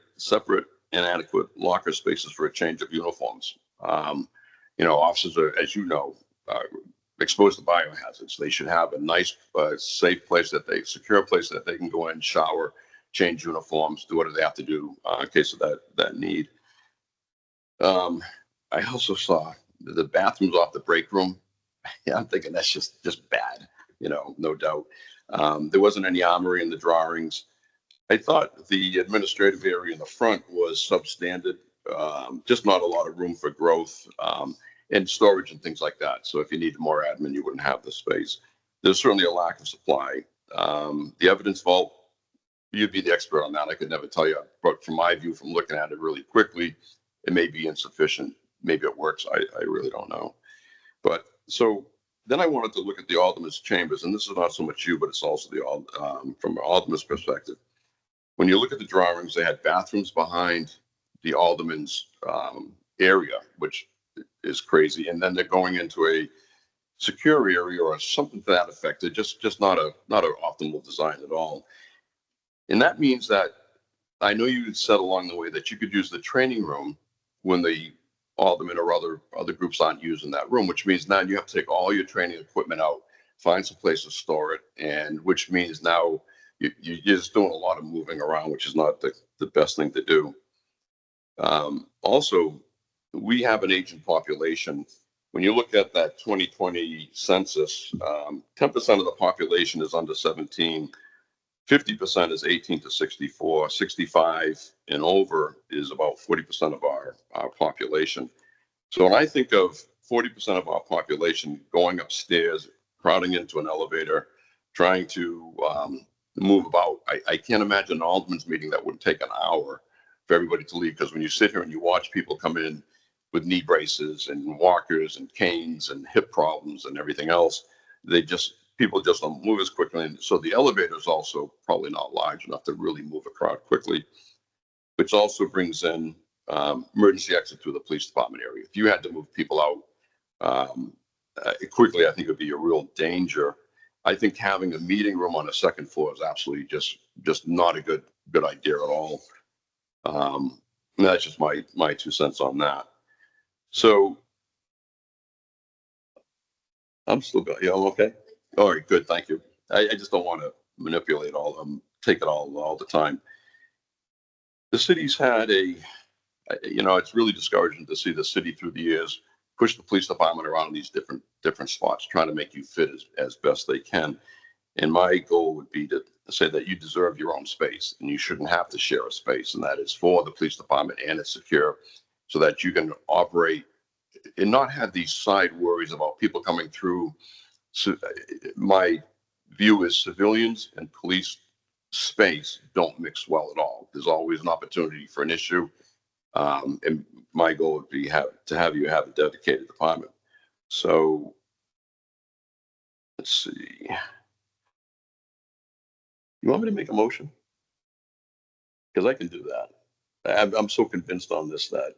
and adequate locker spaces for a change of uniforms. You know, officers are, as you know, exposed to biohazards. They should have a nice, safe place secure place that they can go in, shower, change uniforms, do whatever they have to do in case of that need. I also saw the bathrooms off the break room. Yeah, I'm thinking that's just bad, you know, no doubt. There wasn't any armory in the drawings. I thought the administrative area in the front was substandard, just not a lot of room for growth. And storage and things like that. So if you needed more admin, you wouldn't have the space. There's certainly a lack of supply. The evidence vault, you'd be the expert on that. I could never tell you, but from my view, from looking at it really quickly, it may be insufficient. Maybe it works. I really don't know. But so then I wanted to look at the alderman's chambers, and this is not so much you, but it's also from an alderman's perspective. When you look at the drawings, they had bathrooms behind the alderman's area, which is crazy, and then they're going into a secure area or something to that effect. They're just not an optimal design at all. And that means that I know you said along the way that you could use the training room when the aldermen or other groups aren't using that room, which means now you have to take all your training equipment out, find some place to store it, and which means now you're just doing a lot of moving around, which is not the best thing to do. Also, we have an aging population. When you look at that 2020 census, 10% of the population is under 17. 50% is 18 to 64, 65 and over is about 40% of our population. So when I think of 40% of our population going upstairs, crowding into an elevator, trying to move about, I can't imagine an alderman's meeting that would take an hour for everybody to leave. Because when you sit here and you watch people come in with knee braces and walkers and canes and hip problems and everything else, people just don't move as quickly. And so the elevator is also probably not large enough to really move a crowd quickly, which also brings in emergency exit through the police department area. If you had to move people out quickly, I think it would be a real danger. I think having a meeting room on the second floor is absolutely just not a good idea at all. That's just my 2 cents on that. So I'm still going. Yeah, okay. All right, good. Thank you. I just don't want to manipulate all of them, take it all the time. The city's had it's really discouraging to see the city through the years push the police department around these different spots, trying to make you fit as best they can. And my goal would be to say that you deserve your own space and you shouldn't have to share a space, and that is for the police department and it's secure so that you can operate and not have these side worries about people coming through. So my view is civilians and police space don't mix well at all. There's always an opportunity for an issue. And my goal would be to have you have a dedicated department. So let's see. You want me to make a motion? Because I can do that. I'm so convinced on this that.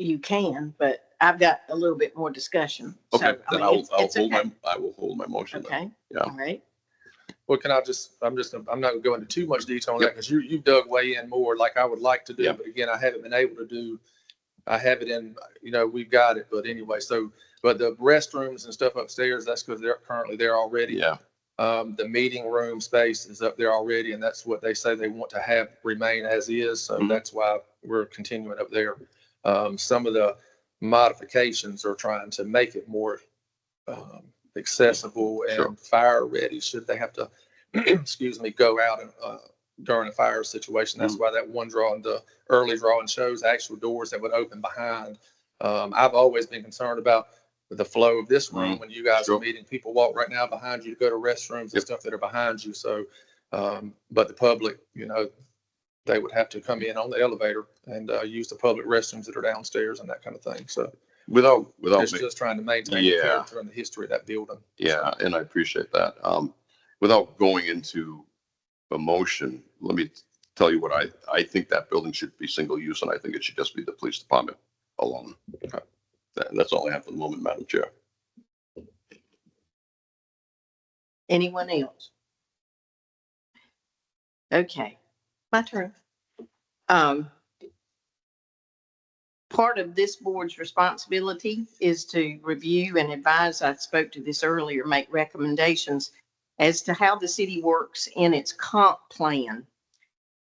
You can, but I've got a little bit more discussion. Okay, So, then I will hold my motion. Okay. Then. Yeah. All right. Well, I'm not gonna go into too much detail on that because you've dug way in more like I would like to do. Yep. But again, I haven't been able to do, I have it in, we've got it. But anyway, but the restrooms and stuff upstairs, that's because they're currently there already. Yeah. The meeting room space is up there already, and that's what they say they want to have remain as is. So that's why we're continuing up there. Some of the modifications are trying to make it more accessible and fire ready should they have to, go out and, during a fire situation. That's why that one drawing, the early drawing shows actual doors that would open behind. I've always been concerned about the flow of this room when you guys are meeting. People walk right now behind you to go to restrooms and stuff that are behind you. So, but the public, they would have to come in on the elevator and use the public restrooms that are downstairs and that kind of thing. So Without it's just trying to maintain the character and the history of that building. Yeah, and I appreciate that. Without going into emotion, let me tell you what I think that building should be single use, and I think it should just be the police department alone. That's all I have for the moment, Madam Chair. Anyone else? Okay, my turn. Part of this board's responsibility is to review and advise, I spoke to this earlier, make recommendations as to how the city works in its comp plan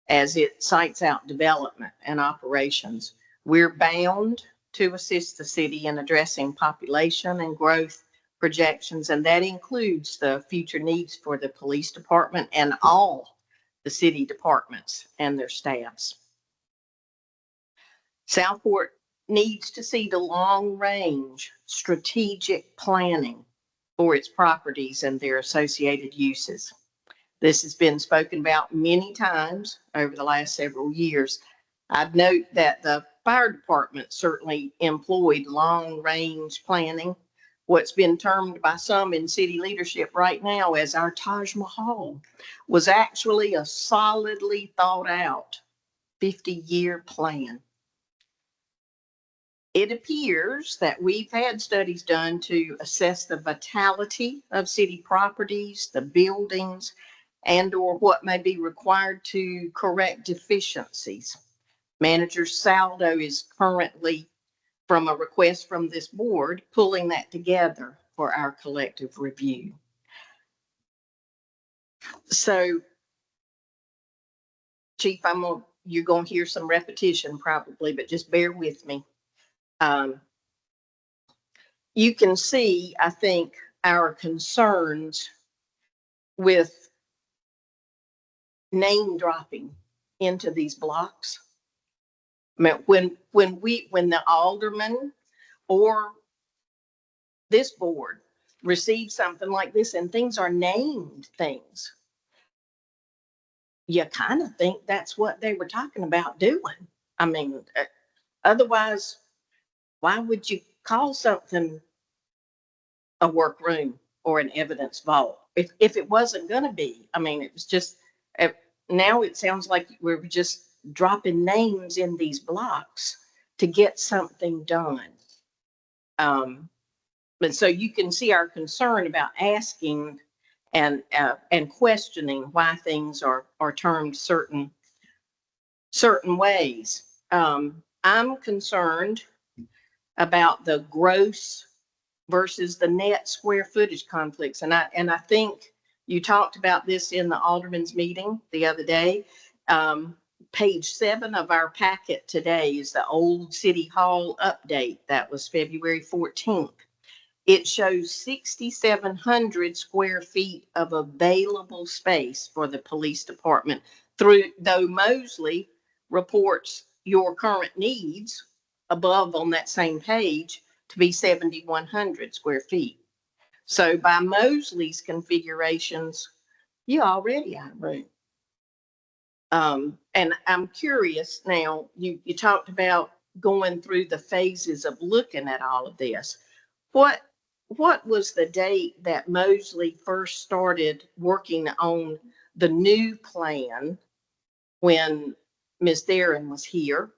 as it sites out development and operations. We're bound to assist the city in addressing population and growth projections, and that includes the future needs for the police department and all the city departments and their staffs. Southport needs to see the long-range strategic planning for its properties and their associated uses. This has been spoken about many times over the last several years. I'd note that the fire department certainly employed long-range planning, what's been termed by some in city leadership right now as our Taj Mahal, was actually a solidly thought out 50-year plan. It appears that we've had studies done to assess the vitality of city properties, the buildings, and or what may be required to correct deficiencies. Manager Saldo is currently, from a request from this board, pulling that together for our collective review. So, Chief, you're gonna hear some repetition probably, but just bear with me. You can see, I think, our concerns with name dropping into these blocks. I mean, when the alderman or this board receives something like this and things are named things, you kind of think that's what they were talking about doing. I mean, otherwise, why would you call something a workroom or an evidence vault if it wasn't going to be? I mean, it was just, now it sounds like we're just dropping names in these blocks to get something done. But so you can see our concern about asking and questioning why things are termed certain ways. I'm concerned about the gross versus the net square footage conflicts, and I think you talked about this in the alderman's meeting the other day. Page 7 of our packet today is the old City Hall update. That was February 14th. It shows 6,700 square feet of available space for the police department, though Mosley reports your current needs above on that same page to be 7,100 square feet. So by Mosley's configurations, you already have room. And I'm curious now, you talked about going through the phases of looking at all of this. What was the date that Mosley first started working on the new plan when Ms. Theron was here?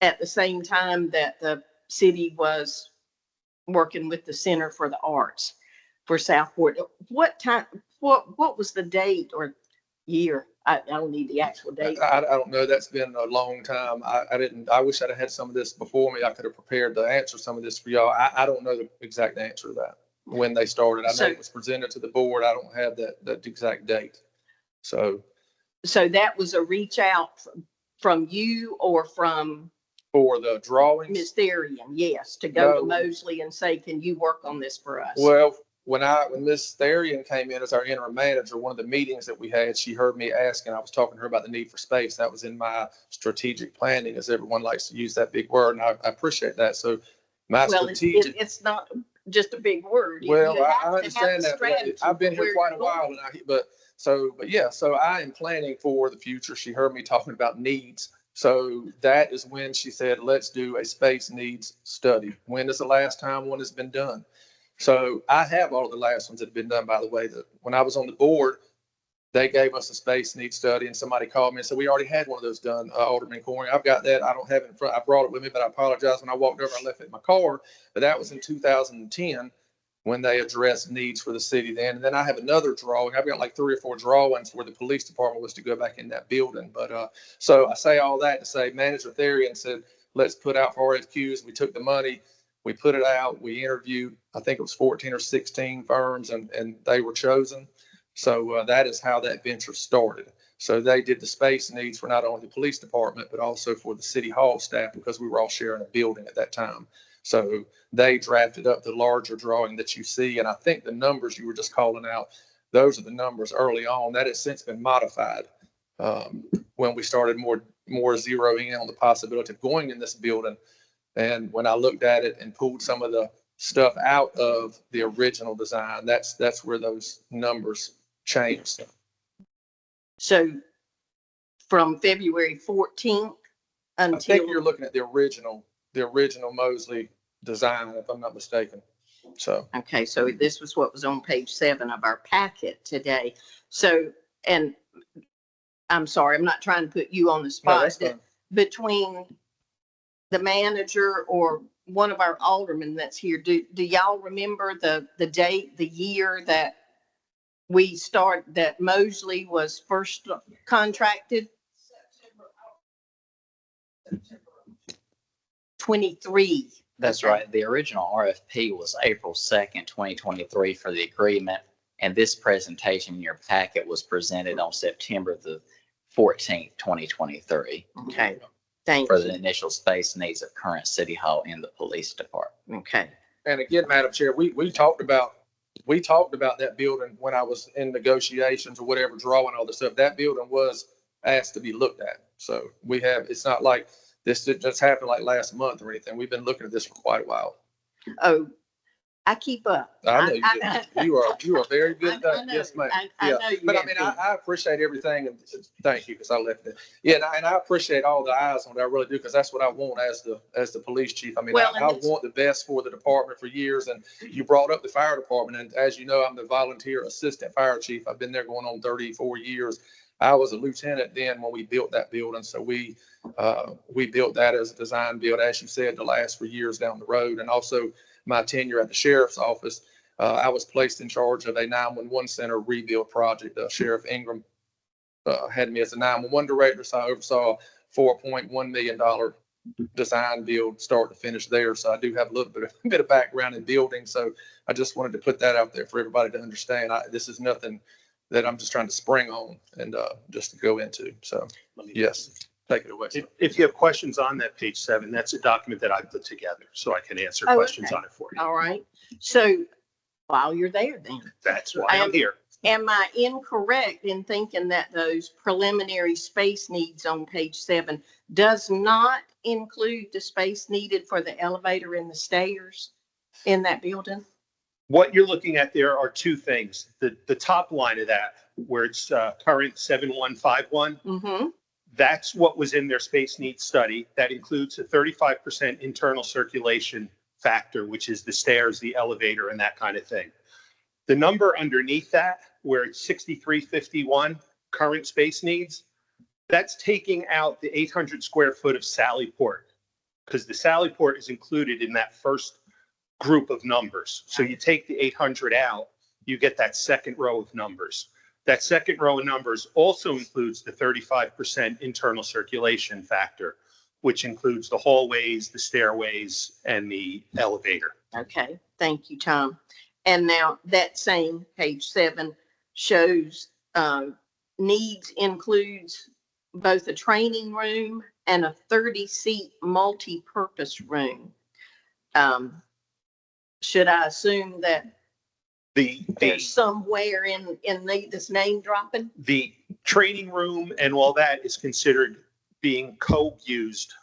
At the same time that the city was working with the Center for the Arts for Southport. What time, what was the date or year? I don't need the actual date. I don't know. That's been a long time. I wish I'd have had some of this before me. I could have prepared to answer some of this for y'all. I don't know the exact answer to that, when they started. I know it was presented to the board. I don't have that exact date. So that was a reach out from you or from for the drawings? Ms. Theron, yes, to go to Mosley and say, can you work on this for us? Well, when Ms. Theron came in as our interim manager, one of the meetings that we had, she heard me ask, and I was talking to her about the need for space. That was in my strategic planning, as everyone likes to use that big word, and I appreciate that. So strategic. It's not just a big word. Well, I understand that. I've been here quite a while, so I am planning for the future. She heard me talking about needs. So that is when she said, let's do a space needs study. When is the last time one has been done? So I have all of the last ones that have been done, by the way. When I was on the board, they gave us a space needs study, and somebody called me and said, we already had one of those done, Alderman Corning. I've got that. I don't have it in front. I brought it with me, but I apologize. When I walked over, I left it in my car. But that was in 2010 when they addressed needs for the city then. And then I have another drawing. I've got like 3 or 4 drawings where the police department was to go back in that building. But so I say all that to say Manager Theron said, let's put out for RFQs. We took the money. We put it out. We interviewed, I think it was 14 or 16 firms, and they were chosen. So that is how that venture started. So they did the space needs for not only the police department, but also for the city hall staff, because we were all sharing a building at that time. So they drafted up the larger drawing that you see. And I think the numbers you were just calling out, those are the numbers early on. That has since been modified when we started more zeroing in on the possibility of going in this building. And when I looked at it and pulled some of the stuff out of the original design, that's where those numbers changed. So from February 14th until. I think you're looking at the original Mosley design, if I'm not mistaken. So. Okay, so this was what was on page 7 of our packet today. So, and I'm sorry, I'm not trying to put you on the spot. No, between the manager or one of our aldermen that's here, do y'all remember the date, the year that that Mosley was first contracted? 23. That's right. The original RFP was April 2nd, 2023 for the agreement And this presentation in your packet was presented on September the 14th, 2023, Okay, thank for you. the initial space needs of current City Hall and the police department. Okay, And again, Madam Chair, we talked about that building when I was in negotiations or whatever, drawing all this stuff. That building was asked to be looked at. So we have, it's not like this just happened like last month or anything. We've been looking at this for quite a while. oh, I keep up. I know you are very good at I that. know, Yes, ma'am. I Yeah. know you But I have mean, been. I appreciate everything and thank you because I left it. Yeah, and I appreciate all the eyes on it. I really do because that's what I want as the police chief. I mean, Well, I and it's- want the best for the department for years. And you brought up the fire department. And as you know, I'm the volunteer assistant fire chief. I've been there going on 34 years. I was a lieutenant then when we built that building. So we built that as a design build, as you said, to last for years down the road. And also my tenure at the sheriff's office, I was placed in charge of a 911 center rebuild project. Sheriff Ingram had me as a 911 director, so I oversaw $4.1 million design build start to finish there. So I do have a little bit of background in building. So I just wanted to put that out there for everybody to understand. This is nothing that I'm just trying to spring on and just to go into. So yes, take it away. sir. If you have questions on that page 7, that's a document that I put together so I can answer Oh, questions okay. on it for you. All right. So while you're there then, That's why I'm here. am I incorrect in thinking that those preliminary space needs on page 7 does not include the space needed for the elevator and the stairs in that building? What you're looking at there are two things. The top line of that, where it's current 7151, Mm-hmm. that's what was in their space needs study. That includes a 35% internal circulation factor, which is the stairs, the elevator, and that kind of thing. The number underneath that, where it's 6351, current space needs, that's taking out the 800 square foot of Sallyport, because the Sallyport is included in that first group of numbers. So you take the 800 out, you get that second row of numbers. That second row of numbers also includes the 35% internal circulation factor, which includes the hallways, the stairways, and the elevator. Okay, thank you, Tom. And now that same page 7 shows needs includes both a training room and a 30-seat multi-purpose room. Should I assume that there's somewhere in this name dropping? The training room and all that is considered being co-used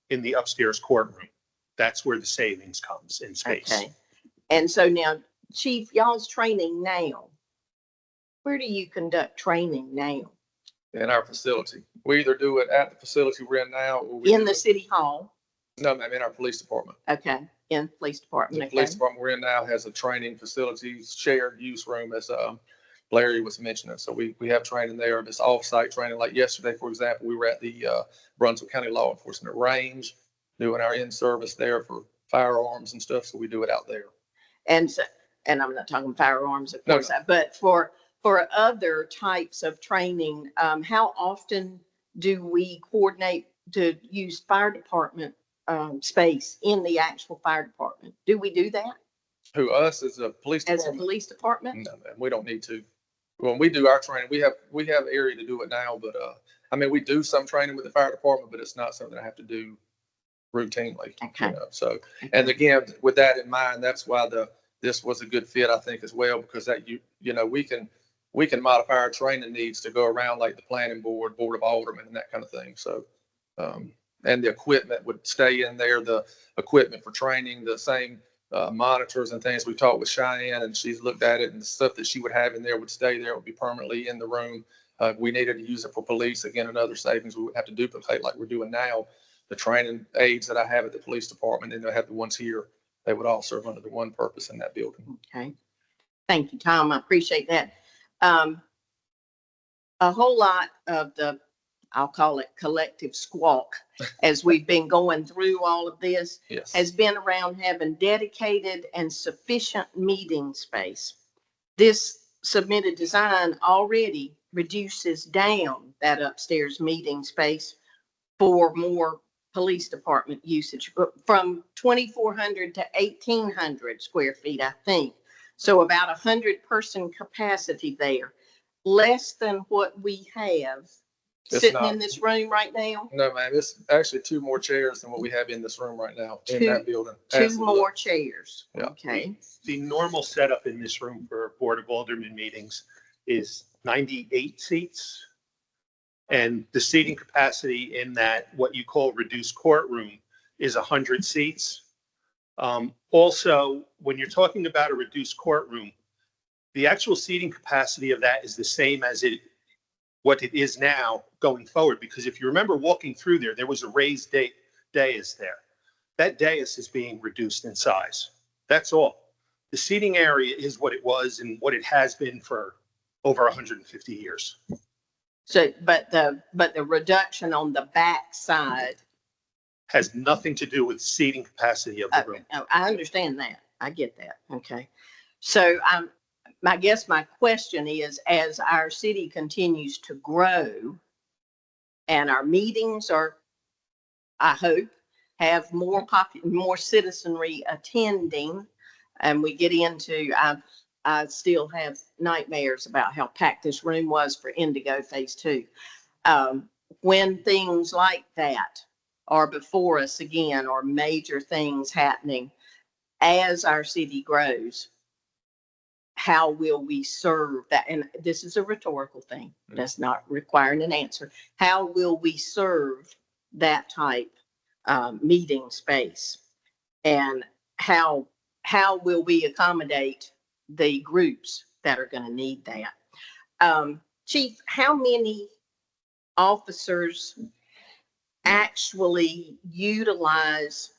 in the upstairs courtroom. That's where the savings comes in space. Okay. And so now, Chief, y'all's training now. Where do you conduct training now? In our facility, we either do it at the facility we're in now, or we In do the it- city hall? No, ma'am, in our police department. Okay, in the police department. The Okay. police department we're in now has a training facility, shared use room, as Larry was mentioning. So we have training there, this off-site training. Like yesterday, for example, we were at the Brunswick County Law Enforcement Range doing our in-service there for firearms and stuff. So we do it out there. And so, and I'm not talking firearms, of No, course, but for other types of training, how often do we coordinate to use fire department space in the actual fire department? Do we do that Who, us as a police as a department? police department? No, man, we don't need to. When we do our training, we have area to do it now, but I mean, we do some training with the fire department, but it's not something I have to do routinely. Okay. So, and again, with that in mind, that's why this was a good fit, I think, as well, because that we can modify our training needs to go around like the planning board, board of aldermen, and that kind of thing. So, and the equipment would stay in there, the equipment for training, the same monitors and things. We talked with Cheyenne and she's looked at it, and the stuff that she would have in there would stay there, would be permanently in the room. We needed to use it for police. Again, another savings we would have to duplicate like we're doing now. The training aids that I have at the police department, and I have the ones here, they would all serve under the one purpose in that building. Okay. Thank you, Tom. I appreciate that. A whole lot of the, I'll call it collective squawk, as we've been going through all of this, Yes. has been around having dedicated and sufficient meeting space. This submitted design already reduces down that upstairs meeting space for more police department usage, but from 2,400 to 1,800 square feet, I think. So about 100-person capacity there, less than what we have It's sitting not. in this room right now. No, ma'am, it's actually 2 more chairs than what we have in this room right now in that building. Two As it more looks. chairs. Yeah. Okay. The normal setup in this room for Board of Aldermen meetings is 98 seats. And the seating capacity in that, what you call reduced courtroom, is 100 seats. Also, when you're talking about a reduced courtroom, the actual seating capacity of that is the same as what it is now going forward. Because if you remember walking through there, there was a raised dais there. That dais is being reduced in size. That's all. The seating area is what it was and what it has been for over 150 years. So, but the reduction on the back side, Has nothing to do with seating capacity of the room. I understand that. I get that. Okay. So I guess my question is, as our city continues to grow and our meetings are, I hope, have more citizenry attending, and we get into, I still have nightmares about how packed this room was for Indigo Phase 2. When things like that are before us again, or major things happening as our city grows, how will we serve that? And this is a rhetorical thing. That's not requiring an answer. How will we serve that type meeting space? And how will we accommodate the groups that are going to need that? Chief, how many officers actually utilize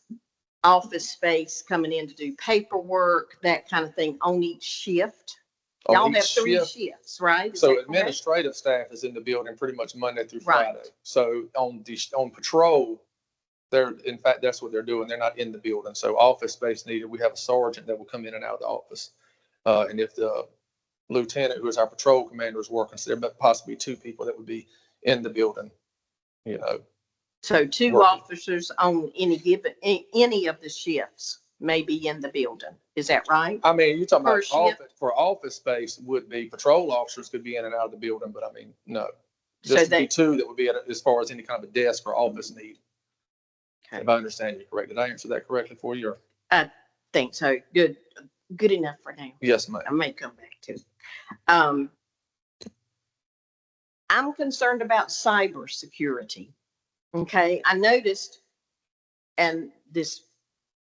office space coming in to do paperwork, that kind of thing, on each shift? On Y'all each have 3 shift. shifts, right? Is So that correct? administrative staff is in the building pretty much Monday through Right. Friday. So on patrol, in fact, that's what they're doing. They're not in the building. So office space needed, we have a sergeant that will come in and out of the office. And if the lieutenant, who is our patrol commander, is working, so there might possibly be 2 people that would be in the building, you know. So 2 working. officers on any of the shifts may be in the building. Is that right? I mean, you're talking Per about shift? office space would be patrol officers could be in and out of the building, but I mean, no. So Just they- be 2 that would be as far as any kind of a desk or office need. Okay. If I understand you correct. Did I answer that correctly for you? Or? Think so. Good enough for now. Yes, ma'am. I may come back to it. I'm concerned about cybersecurity. Okay, I noticed, and this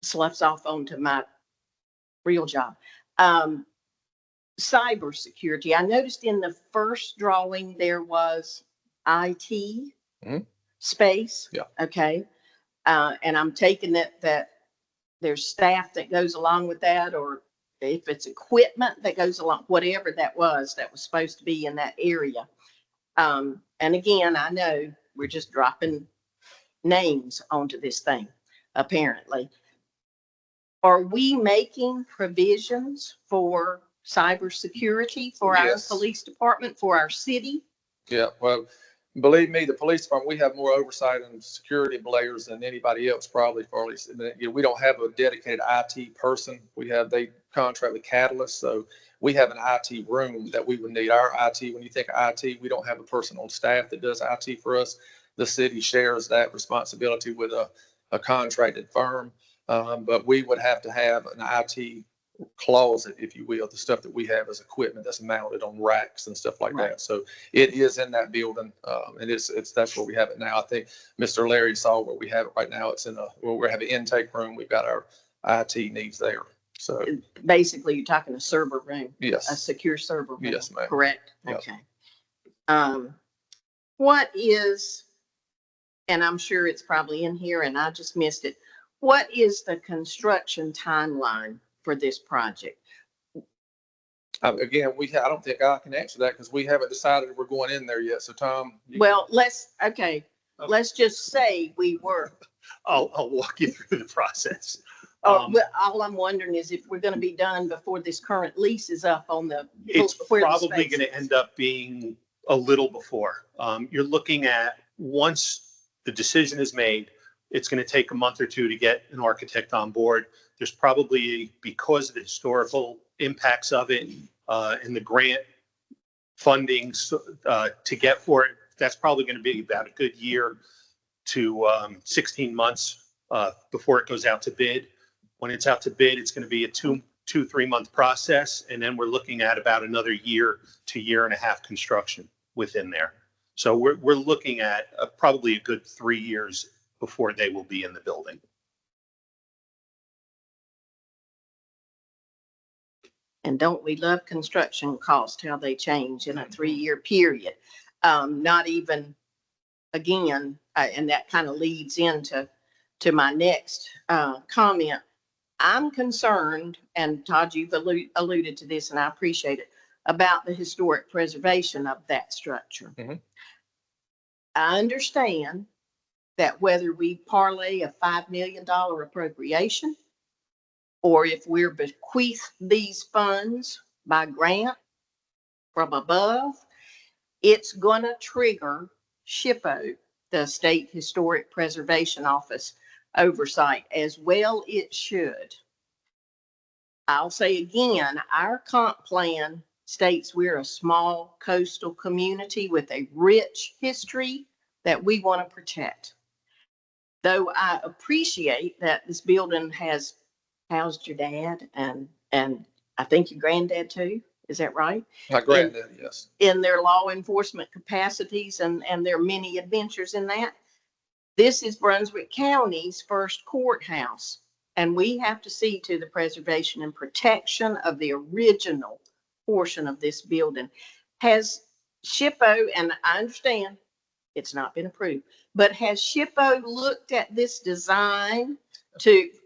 sloughs off onto my real job. Cybersecurity. I noticed in the first drawing there was IT space. Yeah. Okay. And I'm taking it that there's staff that goes along with that, or if it's equipment that goes along, whatever that was supposed to be in that area. And again, I know we're just dropping names onto this thing, apparently. Are we making provisions for cybersecurity for our Yes. police department, for our city? Yeah, well, believe me, the police department, we have more oversight and security layers than anybody else probably for at least, you know, we don't have a dedicated IT person. They contract with Catalyst. So we have an IT room that we would need. Our IT, when you think of IT, we don't have a person on staff that does IT for us. The city shares that responsibility with a contracted firm. But we would have to have an IT closet, if you will, the stuff that we have as equipment that's mounted on racks and stuff like Right. that. So it is in that building. And that's where we have it now. I think Mr. Larry saw where we have it right now. It's where we have an intake room. We've got our IT needs there. So Basically, you're talking a server room, a yes, secure server room. Yes, ma'am. Correct? Yep. Okay. What is, and I'm sure it's probably in here and I just missed it. What is the construction timeline for this project? again, I don't think I can answer that because we haven't decided if we're going in there yet. So Tom. Well, let's just say we were. I'll walk you through the process. Well, all I'm wondering is if we're going to be done before this current lease is up on the. It's where the probably space going to is. end up being a little before. You're looking at, once the decision is made, it's going to take a month or 2 to get an architect on board. There's probably, because of the historical impacts of it, and the grant funding to get for it, that's probably going to be about a good year to 16 months before it goes out to bid. When it's out to bid, it's going to be a 3 month process. And then we're looking at about another year to year and a half construction within there. So we're looking at probably a good 3 years before they will be in the building. And don't we love construction costs, how they change in a 3-year period? Not even, again, and that kind of leads into my next comment. I'm concerned, and Todd, you've alluded to this, and I appreciate it, about the historic preservation of that structure. Mhm. I understand that whether we parlay a $5 million appropriation, or if we're bequeathed these funds by grant from above, it's gonna trigger SHPO, the State Historic Preservation Office oversight, as well it should. I'll say again, our comp plan states we're a small coastal community with a rich history that we want to protect. Though I appreciate that this building has housed your dad and I think your granddad too. Is that right? My granddad, yes. In their law enforcement capacities and their many adventures in that. This is Brunswick County's first courthouse, and we have to see to the preservation and protection of the original portion of this building. Has SHPO, and I understand it's not been approved, but has SHPO looked at this design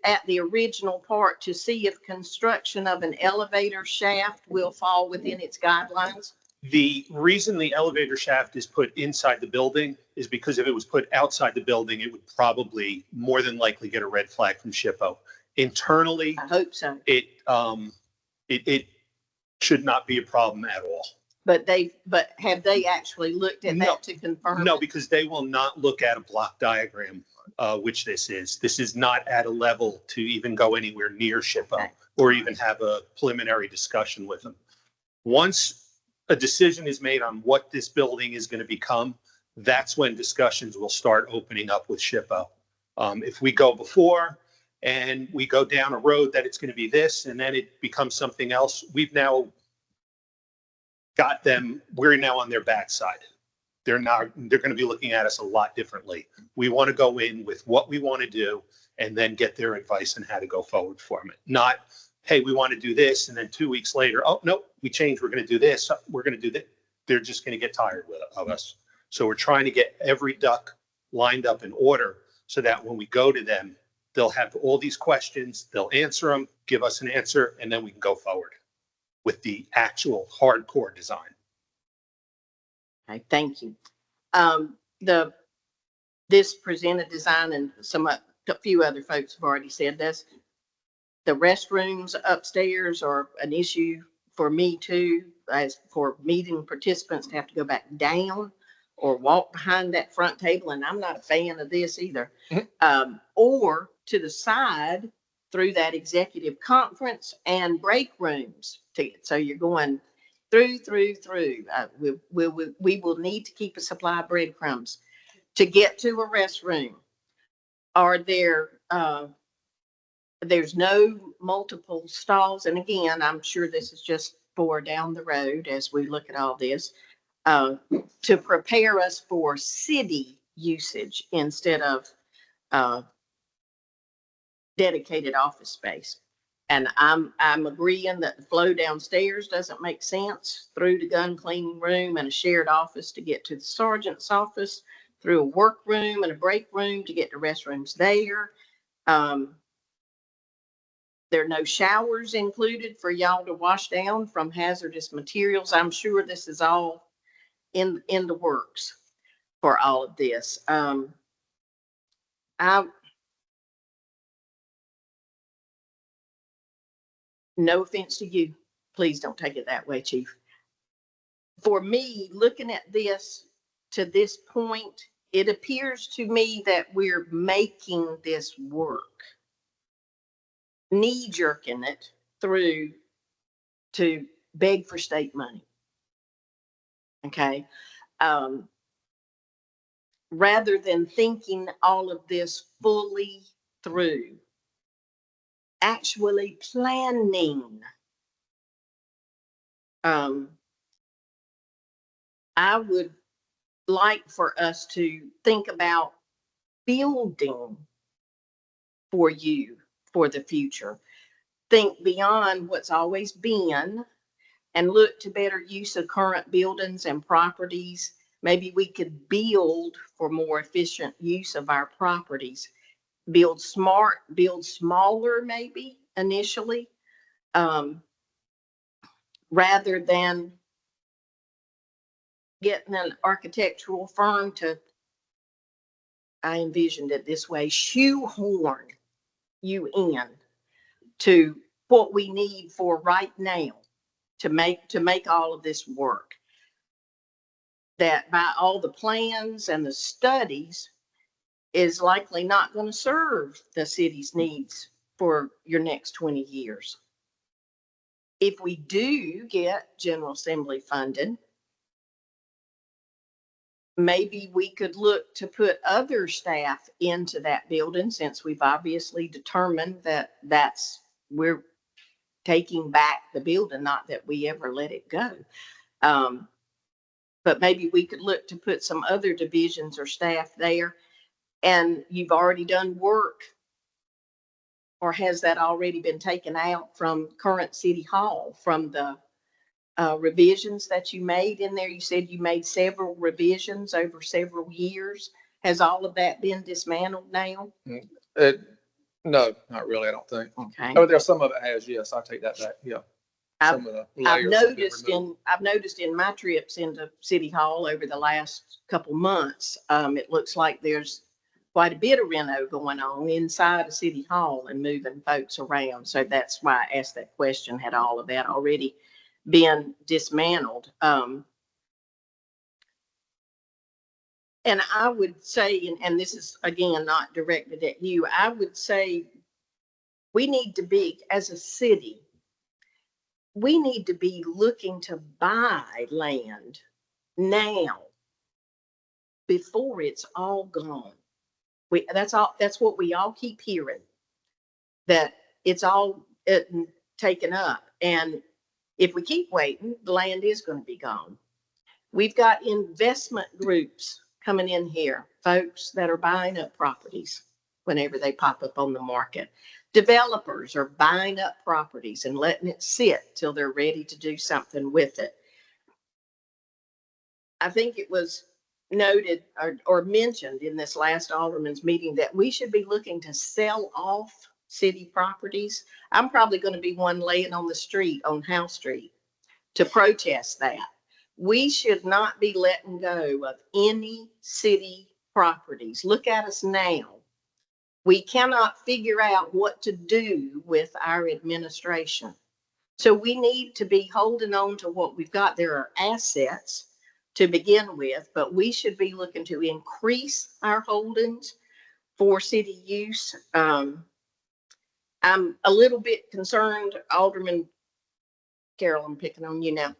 at the original part to see if construction of an elevator shaft will fall within its guidelines? The reason the elevator shaft is put inside the building is because if it was put outside the building, it would probably more than likely get a red flag from SHPO. Internally, I hope so. It should not be a problem at all. But have they actually looked at No. that to confirm? No, it? because they will not look at a block diagram, which this is. This is not at a level to even go anywhere near SHPO Okay. or even have a preliminary discussion with them. Once a decision is made on what this building is going to become, that's when discussions will start opening up with SHPO. If we go before and we go down a road that it's going to be this and then it becomes something else, we've now got them, we're now on their backside. They're going to be looking at us a lot differently. We want to go in with what we want to do and then get their advice on how to go forward from it. Not, hey, we want to do this. And then 2 weeks later, oh, no, we changed. We're going to do this. We're going to do that. They're just going to get tired of us. So we're trying to get every duck lined up in order so that when we go to them, they'll have all these questions, they'll answer them, give us an answer, and then we can go forward with the actual hardcore design. Okay, thank you. This presented design, and a few other folks have already said this. The restrooms upstairs are an issue for me too, as for meeting participants to have to go back down or walk behind that front table. And I'm not a fan of this either. Or to the side through that executive conference and break rooms. So you're going through. We will need to keep a supply of breadcrumbs to get to a restroom. Are there, there's no multiple stalls. And again, I'm sure this is just for down the road as we look at all this, to prepare us for city usage instead of dedicated office space. And I'm agreeing that the flow downstairs doesn't make sense through the gun cleaning room and a shared office to get to the sergeant's office, through a workroom and a break room to get to restrooms there. There are no showers included for y'all to wash down from hazardous materials. I'm sure this is all in the works for all of this. No offense to you. Please don't take it that way, Chief. For me, looking at this to this point, it appears to me that we're making this work, knee-jerking it through to beg for state money. Okay. Rather than thinking all of this fully through, actually planning. I would like for us to think about building for you for the future. Think beyond what's always been and look to better use of current buildings and properties. Maybe we could build for more efficient use of our properties. Build smart, build smaller maybe initially, rather than getting an architectural firm to, I envisioned it this way, shoehorn you in to what we need for right now to make all of this work. That by all the plans and the studies is likely not going to serve the city's needs for your next 20 years. If we do get General Assembly funded, maybe we could look to put other staff into that building, since we've obviously determined that we're taking back the building, not that we ever let it go. But maybe we could look to put some other divisions or staff there. And you've already done work, or has that already been taken out from current City Hall, from the revisions that you made in there? You said you made several revisions over several years. Has all of that been dismantled now? No, not really, I don't think. Okay. Oh, there's some of it has, yes, I take that back, yeah. Some of the I've layers have been removed. noticed in my trips into City Hall over the last couple months, it looks like there's quite a bit of reno going on inside of City Hall and moving folks around. So that's why I asked that question. Had all of that already been dismantled? And I would say, and this is again not directed at you, I would say we need to be, as a city, we need to be looking to buy land now before it's all gone. That's what we all keep hearing, that it's all taken up. And if we keep waiting, the land is going to be gone. We've got investment groups coming in here, folks that are buying up properties whenever they pop up on the market. Developers are buying up properties and letting it sit till they're ready to do something with it. I think it was noted or mentioned in this last alderman's meeting that we should be looking to sell off city properties. I'm probably going to be one laying on the street on House Street to protest that. We should not be letting go of any city properties. Look at us now. We cannot figure out what to do with our administration. So we need to be holding on to what we've got. There are assets to begin with, but we should be looking to increase our holdings for city use. I'm a little bit concerned, Alderman Carroll, I'm picking on you now,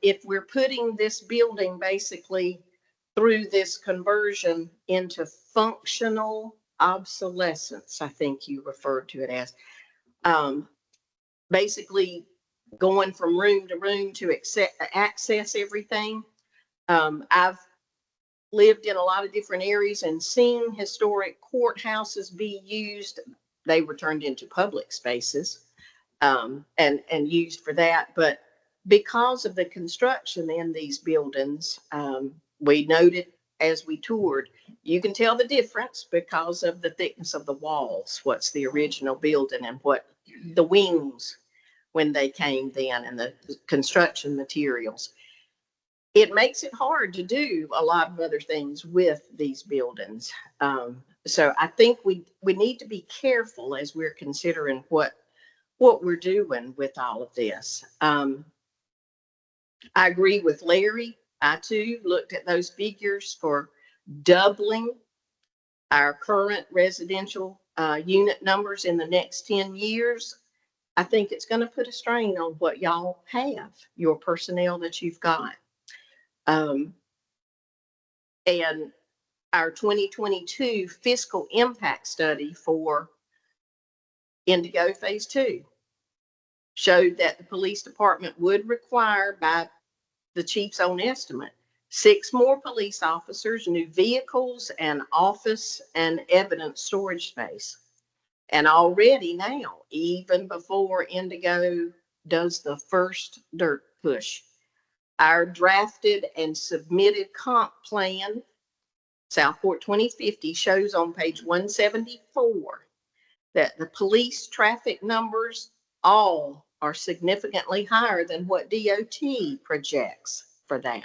if we're putting this building basically through this conversion into functional obsolescence, I think you referred to it as, basically going from room to room to access everything. I've lived in a lot of different areas and seen historic courthouses be used. They were turned into public spaces and used for that. But because of the construction in these buildings, we noted as we toured, you can tell the difference because of the thickness of the walls, what's the original building and what the wings when they came then, and the construction materials. It makes it hard to do a lot of other things with these buildings. So I think we need to be careful as we're considering what we're doing with all of this. I agree with Larry. I too looked at those figures for doubling our current residential unit numbers in the next 10 years. I think it's going to put a strain on what y'all have, your personnel that you've got. And our 2022 fiscal impact study for Indigo Phase 2 showed that the police department would require, by the chief's own estimate, 6 more police officers, new vehicles, and office and evidence storage space. And already now, even before Indigo does the first dirt push, our drafted and submitted comp plan, Southport 2050, shows on page 174 that the police traffic numbers all are significantly higher than what DOT projects for that.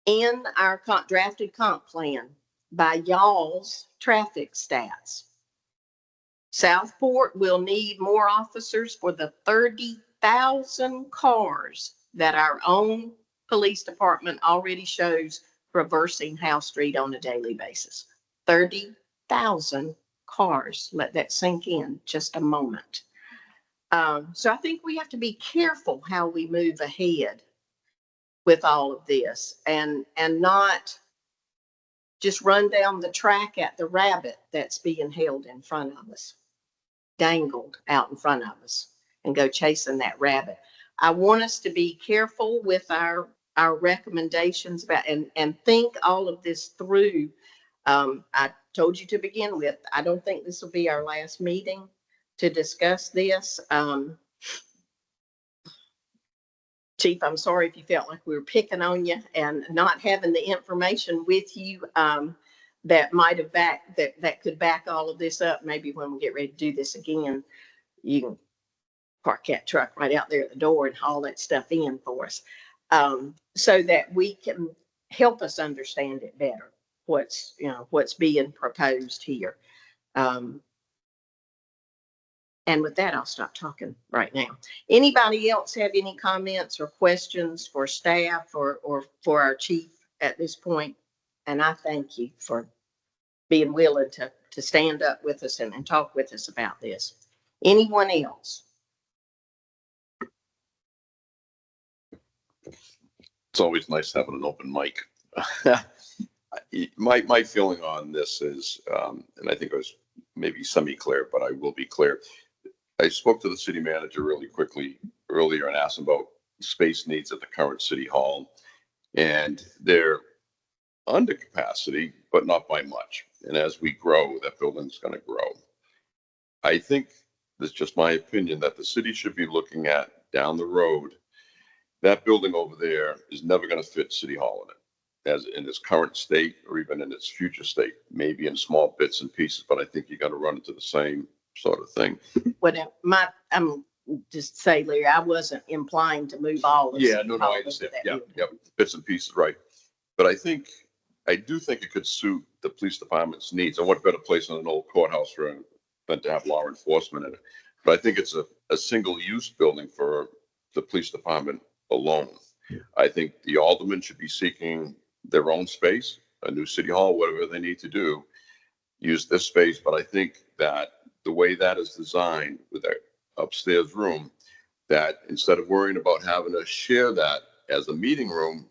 In our drafted comp plan by y'all's traffic stats, Southport will need more officers for the 30,000 cars that our own police department already shows traversing House Street on a daily basis. 30,000 cars. Let that sink in just a moment. So I think we have to be careful how we move ahead with all of this, and not just run down the track at the rabbit that's being held in front of us, dangled out in front of us, and go chasing that rabbit. I want us to be careful with our recommendations about, and think all of this through. I told you to begin with, I don't think this will be our last meeting to discuss this. Chief, I'm sorry if you felt like we were picking on you and not having the information with you that might have that could back all of this up. Maybe when we get ready to do this again, you can park that truck right out there at the door and haul that stuff in for us, so that we can help us understand it better. What's being proposed here. And with that, I'll stop talking right now. Anybody else have any comments or questions for staff or for our chief at this point? And I thank you for being willing to stand up with us and talk with us about this. Anyone else? It's always nice having an open mic. My feeling on this is, and I think I was maybe semi-clear, but I will be clear. I spoke to the city manager really quickly earlier and asked him about space needs at the current city hall. And they're under capacity, but not by much. And as we grow, that building's going to grow. I think, that's just my opinion, that the city should be looking at down the road. That building over there is never going to fit City Hall in it, as in its current state or even in its future state, maybe in small bits and pieces, but I think you're going to run into the same sort of thing. I'm just say, Larry, I wasn't implying to move all of Yeah, no, I understand. Yeah, bits and pieces, right. But I do think it could suit the police department's needs. And what better place in an old courthouse room than to have law enforcement in it? But I think it's a single-use building for the police department alone. I think the aldermen should be seeking their own space, a new city hall, whatever they need to do, use this space. But I think that the way that is designed with that upstairs room, that instead of worrying about having to share that as a meeting room,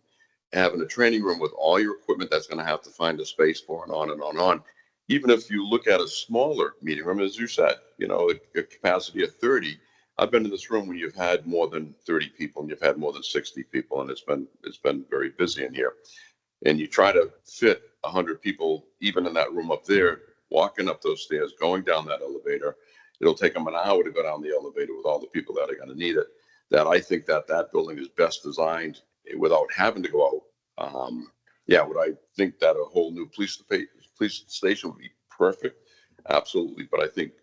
having a training room with all your equipment that's going to have to find a space for, and on and on and on. Even if you look at a smaller meeting room, as you said, a capacity of 30, I've been in this room when you've had more than 30 people and you've had more than 60 people, and it's been very busy in here. And you try to fit 100 people even in that room up there, walking up those stairs, going down that elevator. It'll take them an hour to go down the elevator with all the people that are going to need it. That I think that building is best designed without having to go out. Would I think that a whole new police station would be perfect? Absolutely. But I think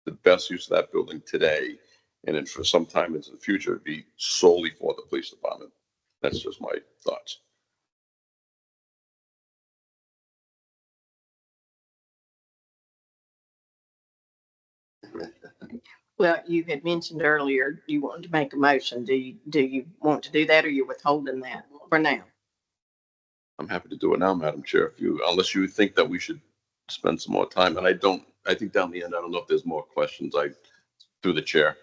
the best use of that building today, and then for some time into the future, would be solely for the police department. That's just my thoughts. Well, you had mentioned earlier you wanted to make a motion. Do you want to do that, or you're withholding that for now? I'm happy to do it now, Madam Chair, unless you think that we should spend some more time. And I don't I think down the end, I don't know if there's more questions. Through the chair.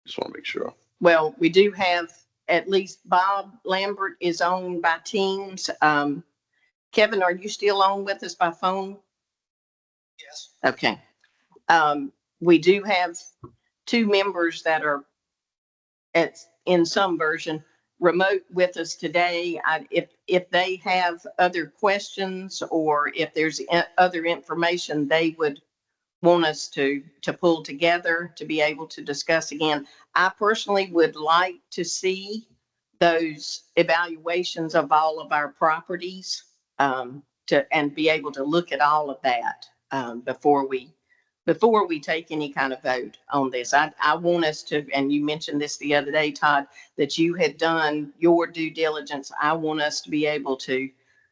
Just want to make sure. Well, we do have at least Bob Lambert is on by Teams. Kevin, are you still on with us by phone? Yes. Okay. We do have two members that are in some version remote with us today. If they have other questions or if there's other information they would want us to pull together to be able to discuss again, I personally would like to see those evaluations of all of our properties and be able to look at all of that before we take any kind of vote on this. I want us to, and you mentioned this the other day, Todd, that you had done your due diligence. I want us to be able to,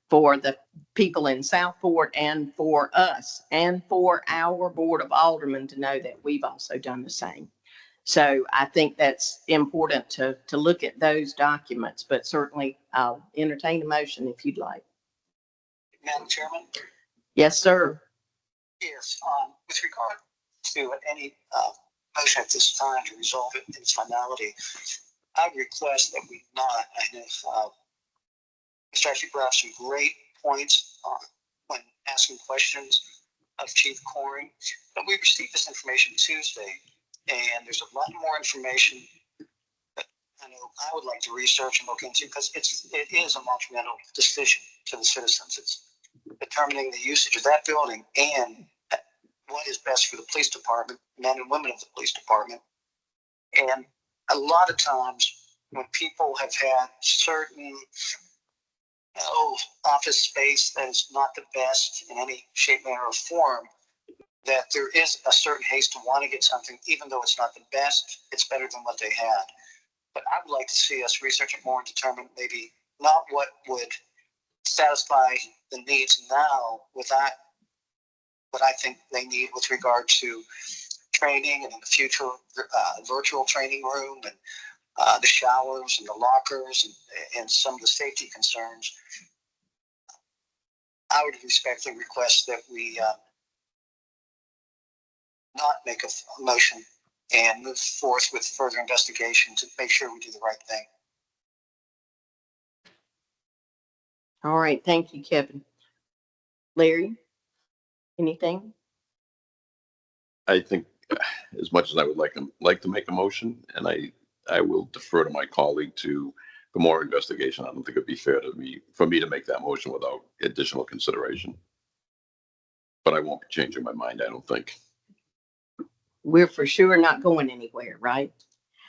for the people in Southport and for us and for our Board of Aldermen to know that we've also done the same. So I think that's important to look at those documents, but certainly I'll entertain a motion if you'd like. Madam Chairman? Yes, sir. Yes, with regard to any motion at this time to resolve it in its finality, I would request that we not, I know Mr. Ashley brought up some great points when asking questions of Chief Coring, but we received this information Tuesday, and there's a lot more information that I know I would like to research and look into because it is a monumental decision to the citizens. It's determining the usage of that building and what is best for the police department, men and women of the police department. And a lot of times when people have had certain office space that is not the best in any shape, manner, or form, that there is a certain haste to want to get something, even though it's not the best, it's better than what they had. But I would like to see us research it more and determine maybe not what would satisfy the needs now without what I think they need with regard to training and in the future virtual training room and the showers and the lockers and some of the safety concerns. I would respectfully request that we not make a motion and move forth with further investigation to make sure we do the right thing. All right. Thank you, Kevin. Larry, anything? I think as much as I would like to make a motion, and I will defer to my colleague for more investigation. I don't think it'd be fair for me to make that motion without additional consideration. But I won't be changing my mind, I don't think. We're for sure not going anywhere, right?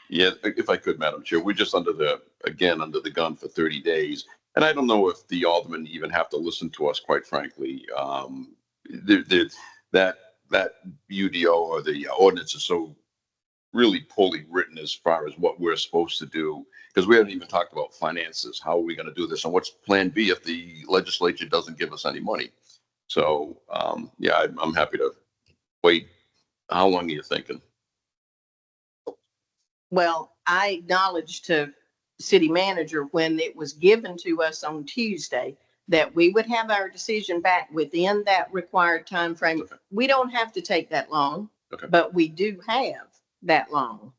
Yeah, if I could, Madam Chair, we're just under the gun for 30 days. And I don't know if the aldermen even have to listen to us, quite frankly. That UDO or the ordinance is so really poorly written as far as what we're supposed to do, because we haven't even talked about finances. How are we going to do this? And what's plan B if the legislature doesn't give us any money? So, yeah, I'm happy to wait. How long are you thinking? Well, I acknowledged to city manager when it was given to us on Tuesday that we would have our decision back within that required time frame. Okay. We don't have to take that long, Okay. but we do have that long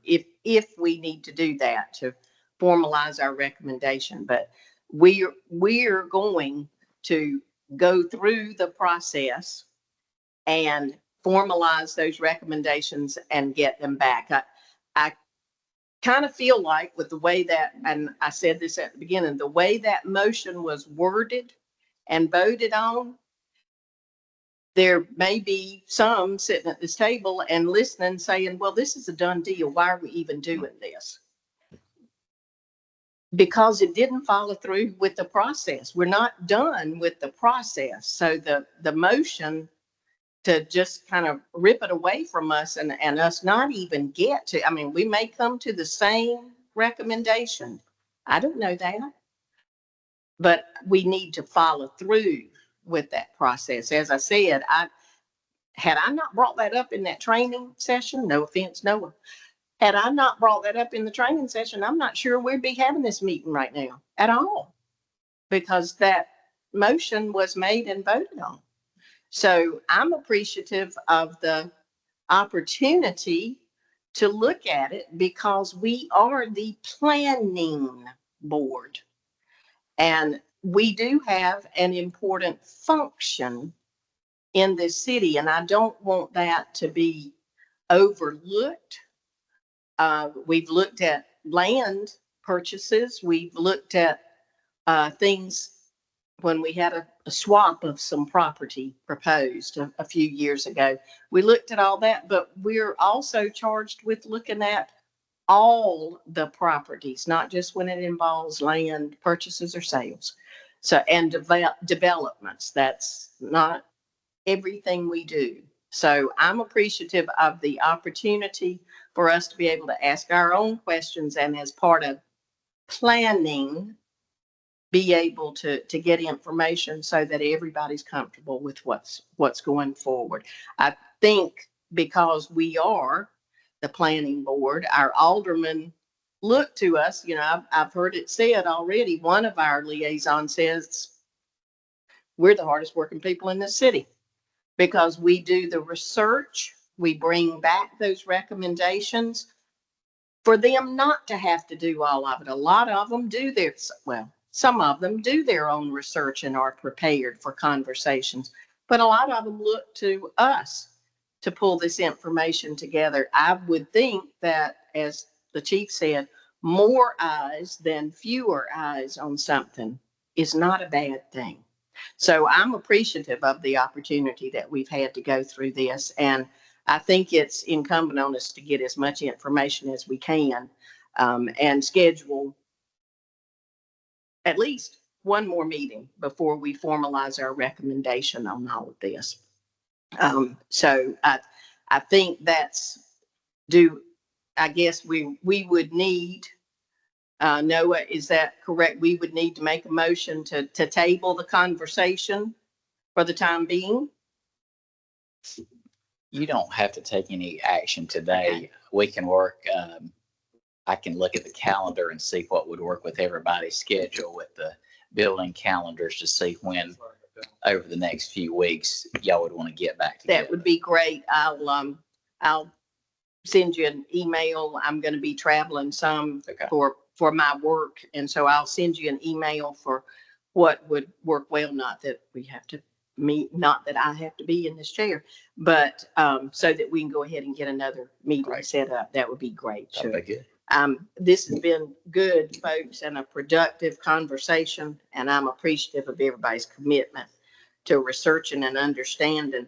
if we need to do that to formalize our recommendation. But we're going to go through the process and formalize those recommendations and get them back. I kind of feel like with the way that, and I said this at the beginning, the way that motion was worded and voted on, there may be some sitting at this table and listening saying, well, this is a done deal. Why are we even doing this? Because it didn't follow through with the process. We're not done with the process. So the motion to just kind of rip it away from us and us not even get to, I mean, we may come to the same recommendation. I don't know that. But we need to follow through with that process. As I said, had I not brought that up in that training session, no offense, Noah, had I not brought that up in the training session, I'm not sure we'd be having this meeting right now at all, because that motion was made and voted on. So I'm appreciative of the opportunity to look at it because we are the planning board. And we do have an important function in this city, and I don't want that to be overlooked. We've looked at land purchases. We've looked at things when we had a swap of some property proposed a few years ago. We looked at all that, but we're also charged with looking at all the properties, not just when it involves land purchases or sales. So, and developments, that's not everything we do. So I'm appreciative of the opportunity for us to be able to ask our own questions, and as part of planning, be able to get information so that everybody's comfortable with what's going forward. I think because we are the planning board, our aldermen look to us. You know, I've heard it said already. One of our liaisons says we're the hardest working people in the city because we do the research. We bring back those recommendations for them not to have to do all of it. A lot of them do their, well, some of them do their own research and are prepared for conversations, but a lot of them look to us to pull this information together. I would think that, as the chief said, more eyes than fewer eyes on something is not a bad thing. So I'm appreciative of the opportunity that we've had to go through this. And I think it's incumbent on us to get as much information as we can, and schedule at least one more meeting before we formalize our recommendation on all of this. So I think that's I guess we would need, Noah, is that correct? We would need to make a motion to table the conversation for the time being. You don't have to take any action today. Okay. We can work, I can look at the calendar and see what would work with everybody's schedule with the building calendars to see when over the next few weeks y'all would want to get back together. That would be great. I'll send you an email. I'm going to be traveling some Okay. for my work. And so I'll send you an email for what would work well. Not that we have to meet, not that I have to be in this chair, but so that we can go ahead and get another meeting Right. set up. That would be great. That'd be good. This has been good, folks, and a productive conversation, and I'm appreciative of everybody's commitment to researching and understanding.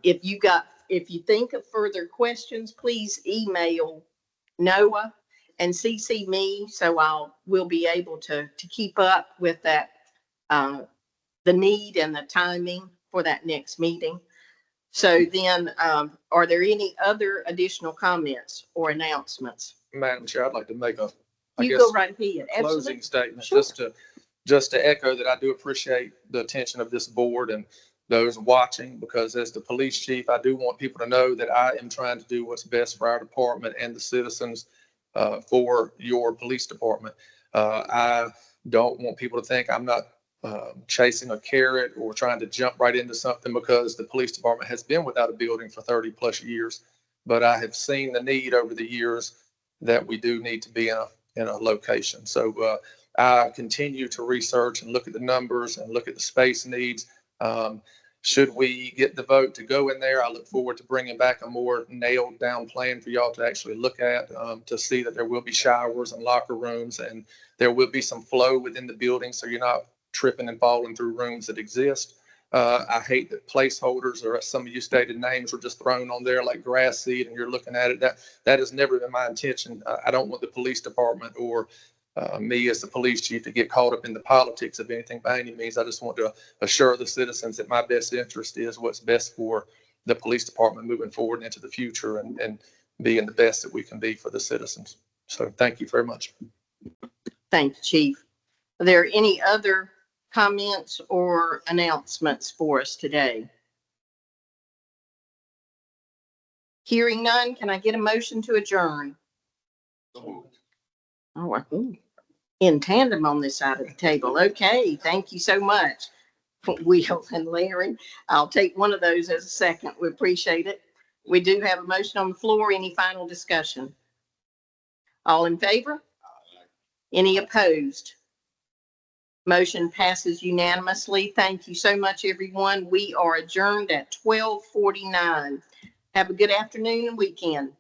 If you think of further questions, please email Noah and CC me, so we'll be able to keep up with that, the need and the timing for that next meeting. So then, are there any other additional comments or announcements? Madam Chair, I'd like to make a, I You guess, go right ahead. closing Absolutely. statement, Sure. just to echo that I do appreciate the attention of this board and those watching, because as the police chief, I do want people to know that I am trying to do what's best for our department and the citizens, for your police department. I don't want people to think I'm not chasing a carrot or trying to jump right into something, because the police department has been without a building for 30 plus years. But I have seen the need over the years that we do need to be in a location. So I continue to research and look at the numbers and look at the space needs. Should we get the vote to go in there, I look forward to bringing back a more nailed down plan for y'all to actually look at, to see that there will be showers and locker rooms, and there will be some flow within the building, so you're not tripping and falling through rooms that exist. I hate that placeholders, or as some of you stated, names were just thrown on there like grass seed and you're looking at it. That has never been my intention. I don't want the police department or me as the police chief to get caught up in the politics of anything by any means. I just want to assure the citizens that my best interest is what's best for the police department moving forward into the future, and being the best that we can be for the citizens. So thank you very much. Thank you, Chief. Are there any other comments or announcements for us today? Hearing none, can I get a motion to adjourn? Oh, in tandem on this side of the table. Okay, thank you so much. Will and Larry. I'll take one of those as a second. We appreciate it. We do have a motion on the floor. Any final discussion? All in favor? Any opposed? Motion passes unanimously. Thank you so much, everyone. We are adjourned at 12:49. Have a good afternoon and weekend.